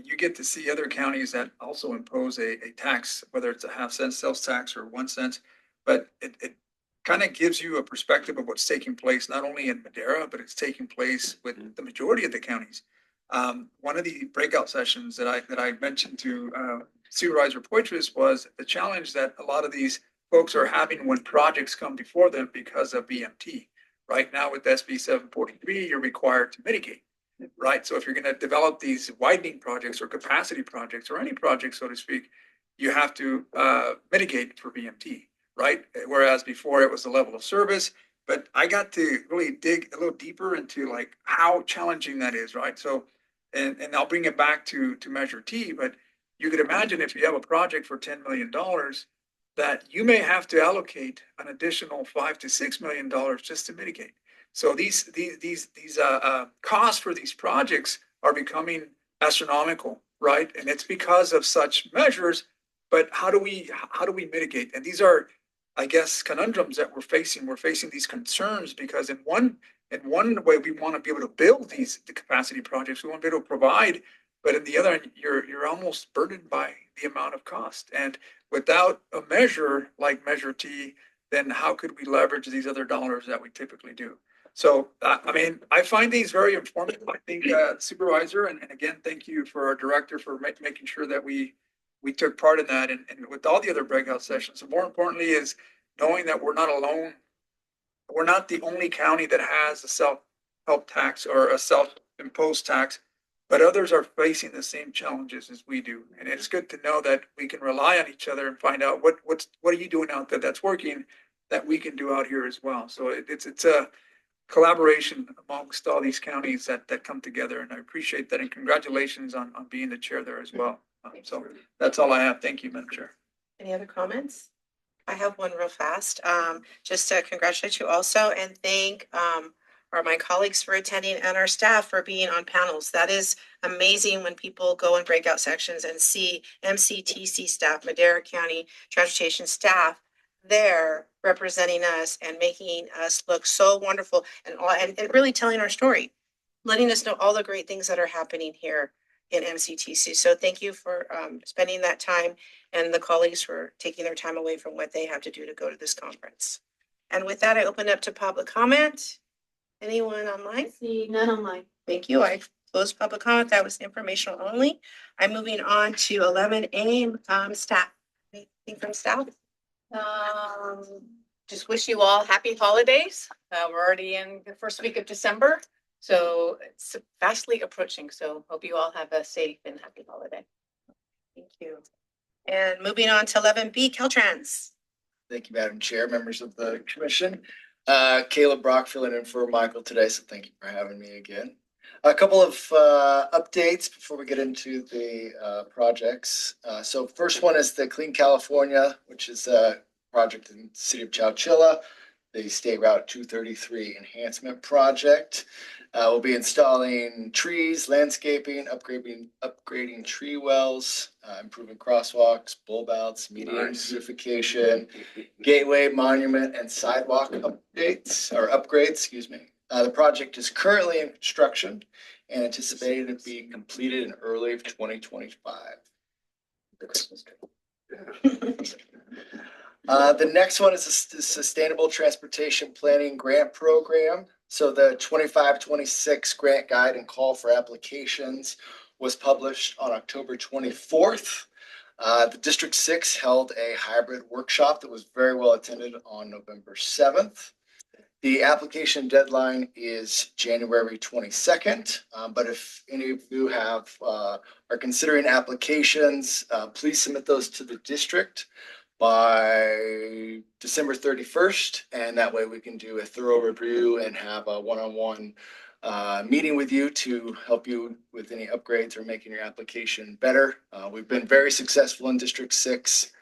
you get to see other counties that also impose a tax, whether it's a 0.5 sales tax or 1 cent. But it kind of gives you a perspective of what's taking place, not only in Madera, but it's taking place with the majority of the counties. One of the breakout sessions that I mentioned to Supervisor Poitras was the challenge that a lot of these folks are having when projects come before them because of BMT. Right now with SB 743, you're required to mitigate, right? So if you're going to develop these widening projects or capacity projects or any project, so to speak, you have to mitigate for BMT, right? Whereas before it was the level of service. But I got to really dig a little deeper into like how challenging that is, right? So, and I'll bring it back to Measure T, but you could imagine if you have a project for $10 million, that you may have to allocate an additional $5 to $6 million just to mitigate. So these costs for these projects are becoming astronomical, right? And it's because of such measures. But how do we mitigate? And these are, I guess, conundrums that we're facing. We're facing these concerns because in one way we want to be able to build the capacity projects. We want to be able to provide, but in the other end, you're almost burdened by the amount of cost. And without a measure like Measure T, then how could we leverage these other dollars that we typically do? So, I find these very informative. I think, Supervisor, and again, thank you for our director for making sure that we we took part in that and with all the other breakout sessions. And more importantly is knowing that we're not alone. We're not the only county that has a self-help tax or a self-imposed tax, but others are facing the same challenges as we do. And it's good to know that we can rely on each other and find out what are you doing out there that's working that we can do out here as well. So it's a collaboration amongst all these counties that come together, and I appreciate that. And congratulations on being the chair there as well. So that's all I have. Thank you, Madam Chair. Any other comments? I have one real fast. Just to congratulate you also and thank my colleagues for attending and our staff for being on panels. That is amazing when people go in breakout sections and see MCTC staff, Madera County Transportation staff there representing us and making us look so wonderful and really telling our story, letting us know all the great things that are happening here in MCTC. So thank you for spending that time and the colleagues for taking their time away from what they have to do to go to this conference. And with that, I open up to public comment. Anyone online? See, none online. Thank you. I closed public comment. That was informational only. I'm moving on to 11A, staff. Anything from staff? Just wish you all happy holidays. We're already in the first week of December, so it's fastly approaching. So hope you all have a safe and happy holiday. Thank you. And moving on to 11B, Caltrans. Thank you, Madam Chair, members of the commission. Caleb Brock filling in for Michael today, so thank you for having me again. A couple of updates before we get into the projects. So first one is the Clean California, which is a project in the city of Chowchilla, the State Route 233 Enhancement Project. We'll be installing trees, landscaping, upgrading tree wells, improving crosswalks, bulb outs, median beautification, gateway, monument, and sidewalk upgrades, excuse me. The project is currently in construction and anticipated to be completed in early of 2025. The Christmas tree. The next one is the Sustainable Transportation Planning Grant Program. So the 25-26 grant guide and call for applications was published on October 24th. The District 6 held a hybrid workshop that was very well attended on November 7th. The application deadline is January 22nd, but if any of you are considering applications, please submit those to the district by December 31st, and that way we can do a thorough review and have a one-on-one meeting with you to help you with any upgrades or making your application better. We've been very successful in District 6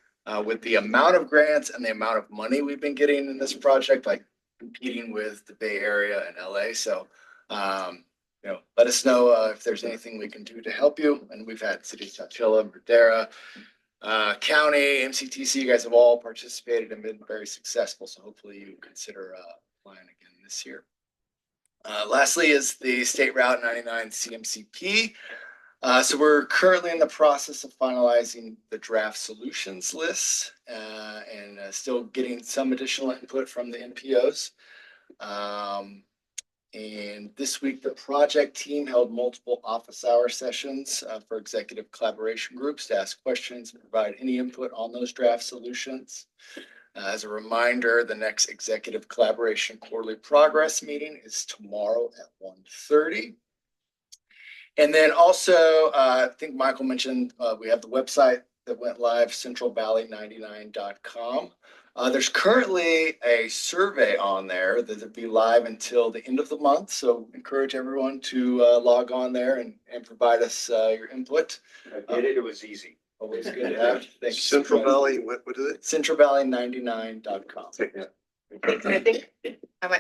with the amount of grants and the amount of money we've been getting in this project, like competing with the Bay Area and LA. So, let us know if there's anything we can do to help you. And we've had City of Chowchilla, Madera, County, MCTC, you guys have all participated and been very successful. So hopefully you consider applying again this year. Lastly is the State Route 99 CMCP. So we're currently in the process of finalizing the draft solutions list and still getting some additional input from the NPOs. And this week, the project team held multiple office hour sessions for executive collaboration groups to ask questions and provide any input on those draft solutions. As a reminder, the next executive collaboration quarterly progress meeting is tomorrow at 1:30. And then also, I think Michael mentioned we have the website that went live, centralvalley99.com. There's currently a survey on there that will be live until the end of the month. So encourage everyone to log on there and provide us your input. I did it. It was easy. Always good to have. Thanks. Central Valley, what is it? Centralvalley99.com. I think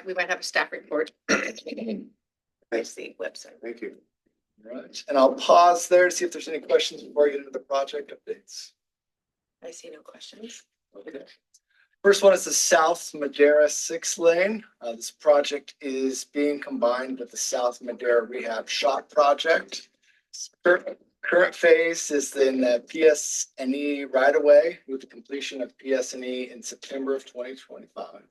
we might have a staff report. It's the website. Thank you. Right. And I'll pause there to see if there's any questions before I get into the project updates. I see no questions. Okay. First one is the South Madera 6 lane. This project is being combined with the South Madera Rehab Shop project. Current phase is in the PS&E right away with the completion of PS&E in September of 2025.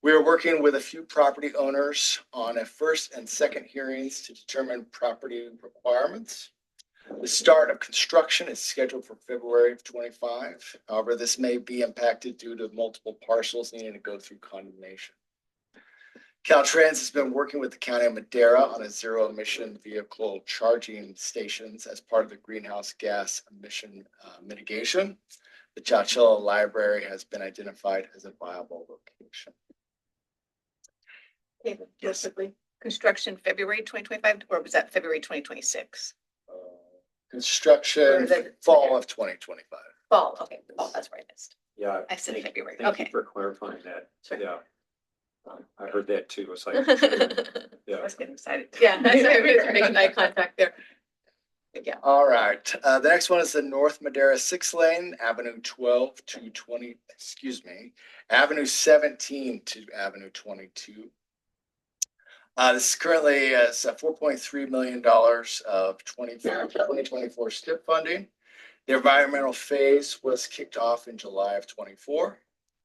We are working with a few property owners on a first and second hearings to determine property requirements. The start of construction is scheduled for February of 25. However, this may be impacted due to multiple parcels needing to go through condemnation. Caltrans has been working with the County of Madera on a zero emission vehicle charging stations as part of the greenhouse gas emission mitigation. The Chowchilla Library has been identified as a viable location. Yes. Construction February 2025, or was that February 2026? Construction fall of 2025. Fall, okay, fall, that's where I missed. Yeah. I said February, Thank you okay. for clarifying that. Sure. Yeah. I heard that too. It's like, I yeah. was getting excited. Yeah, that's why I was making eye contact there. Yeah. All right, the next one is the North Madera 6-lane, Avenue 12 to 20, Avenue 17 to Avenue 22. This is currently $4.3 million of 2024 STIP funding. The environmental phase was kicked off in July of 24.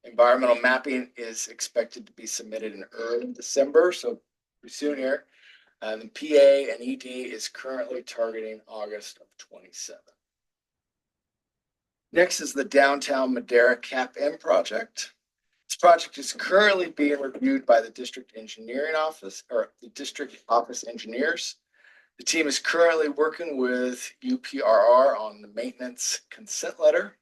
Environmental mapping is expected to be submitted in early December, so pretty soon here. The PA and ED is currently targeting August of 27. Next is the Downtown Madera CAP-M project. This project is currently being reviewed by the District Engineering Office, or the District Office Engineers. The team is currently working with UPRR on the maintenance consent letter.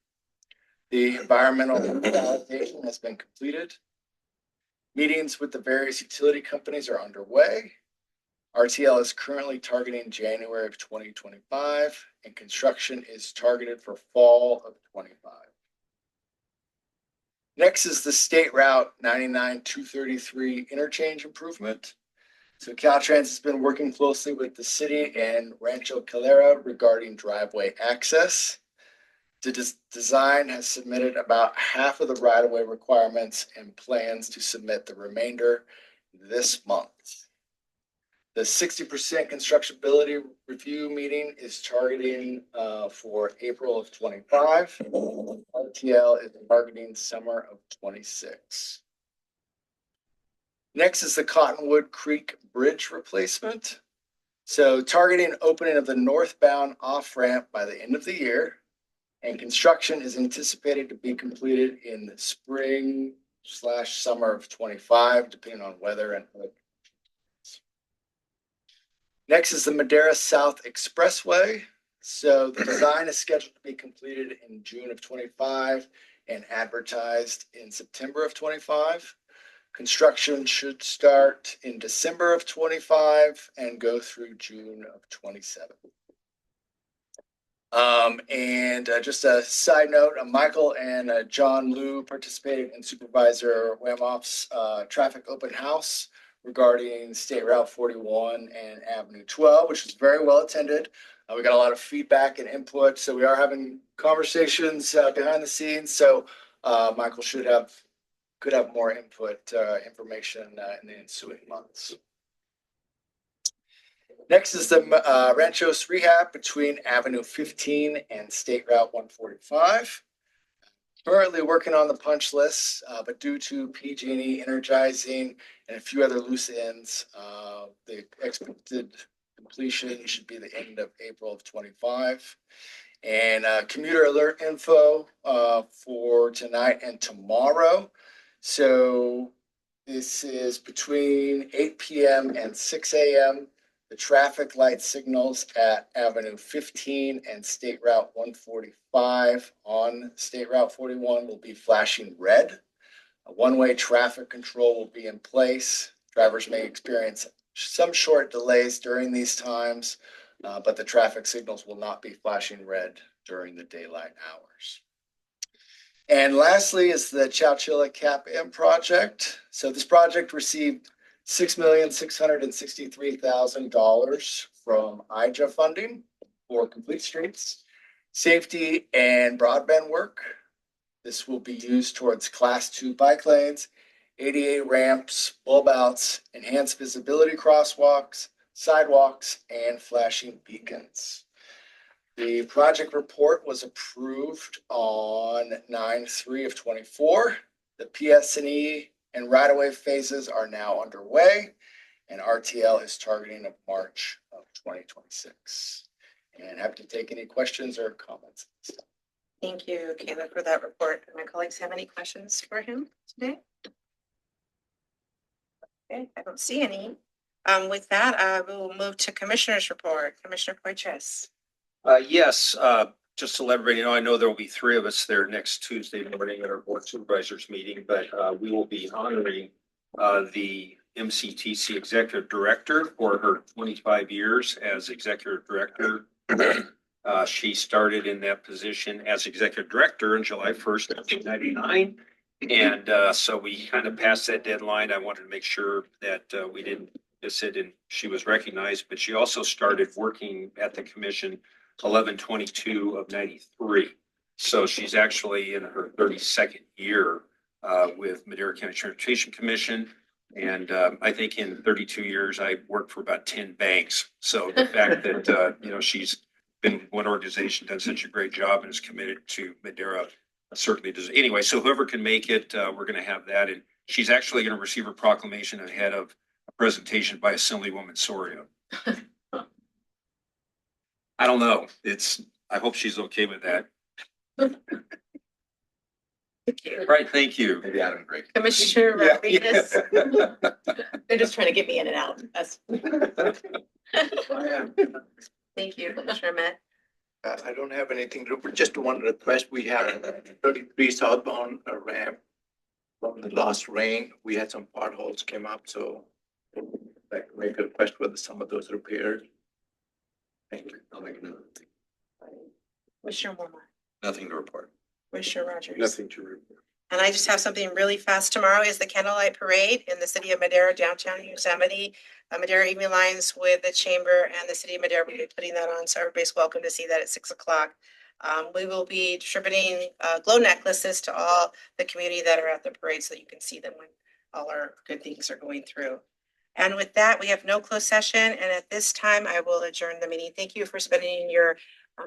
The environmental validation has been completed. Meetings with the various utility companies are underway. RTL is currently targeting January of 2025, and construction is targeted for fall of 25. Next is the State Route 99-233 interchange improvement. So Caltrans has been working closely with the city and Rancho Calera regarding driveway access. The design has submitted about half of the right-of-way requirements and plans to submit the remainder this month. The 60% constructability review meeting is targeting for April of 25. RTL is targeting summer of 26. Next is the Cottonwood Creek Bridge replacement. So targeting opening of the northbound off-ramp by the end of the year, and construction is anticipated to be completed in the spring/summer of 25, depending on weather and other. Next is the Madera South Expressway. So the design is scheduled to be completed in June of 25 and advertised in September of 25. Construction should start in December of 25 and go through June of 27. Just a side note, Michael and John Liu participated in Supervisor Wamoff's traffic open house regarding State Route 41 and Avenue 12, which was very well attended. We got a lot of feedback and input, so we are having conversations behind the scenes. So Michael could have more input information in the ensuing months. Next is the Ranchos Rehab between Avenue 15 and State Route 145. Currently working on the punch list, but due to PG&E energizing and a few other loose ends, the expected completion should be the end of April of 25. And commuter alert info for tonight and tomorrow. So this is between 8 p.m. and 6 a.m. The traffic light signals at Avenue 15 and State Route 145 on State Route 41 will be flashing red. A one-way traffic control will be in place. Drivers may experience some short delays during these times, but the traffic signals will not be flashing red during the daylight hours. And lastly is the Chowchilla CAP-M project. So this project received $6,663,000 from IJA funding for complete streets, safety, and broadband work. This will be used towards Class 2 bike lanes, ADA ramps, bulb outs, enhanced visibility crosswalks, sidewalks, and flashing beacons. The project report was approved on 9/3 of 24. The PS&E and right-of-way phases are now underway, and RTL is targeting of March of 2026. and happy to take any questions or comments. Thank you, Caleb, for that report. My colleagues have any questions for him today? Okay, I don't see any. With that, we will move to Commissioner's report. Commissioner Poitras. Yes, just to let everybody know, I know there will be three of us there next Tuesday morning at our board of supervisors meeting, but we will be honoring the MCTC executive director for her 25 years as executive director. She started in that position as executive director on July 1st, 1999. And so we kind of passed that deadline. I wanted to make sure that we didn't miss it and she was recognized, but she also started working at the commission 11/22 of 93. So she's actually in her 32nd year with Madera County Transportation Commission. And I think in 32 years, I worked for about 10 banks. So the fact that, she's been with one organization, done such a great job and is committed to Madera certainly does. Anyway, so whoever can make it, we're going to have that. And she's actually going to receive her proclamation ahead of a presentation by Assemblywoman Soria. I don't know. I hope she's okay with that. Right, thank you. Maybe Adam Greg. Commissioner Yeah. Rodriguez. They're just trying to get me in and out. That's. Thank you, Commissioner Met. I don't have anything to, but just one request. We have 33 southbound ramp. From the last rain, we had some potholes came up, so like make a request whether some of those repaired. Thank you. I'll make another thing. Commissioner Mormont. Nothing to report. Commissioner Rogers. Nothing to report. And I just have something really fast. Tomorrow is the candlelight parade in the city of Madera, downtown Yosemite. Madera Evening Lines with the chamber and the city of Madera will be putting that on. So everybody's welcome to see that at 6 o'clock. We will be distributing glow necklaces to all the community that are at the parade so that you can see them when all our good things are going through. And with that, we have no closed session. And at this time, I will adjourn the meeting. Thank you for spending your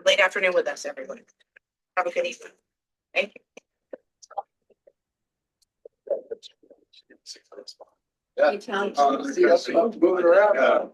late afternoon with us, everyone. Have a good evening. Thank you. Yeah. You tell- Moving around.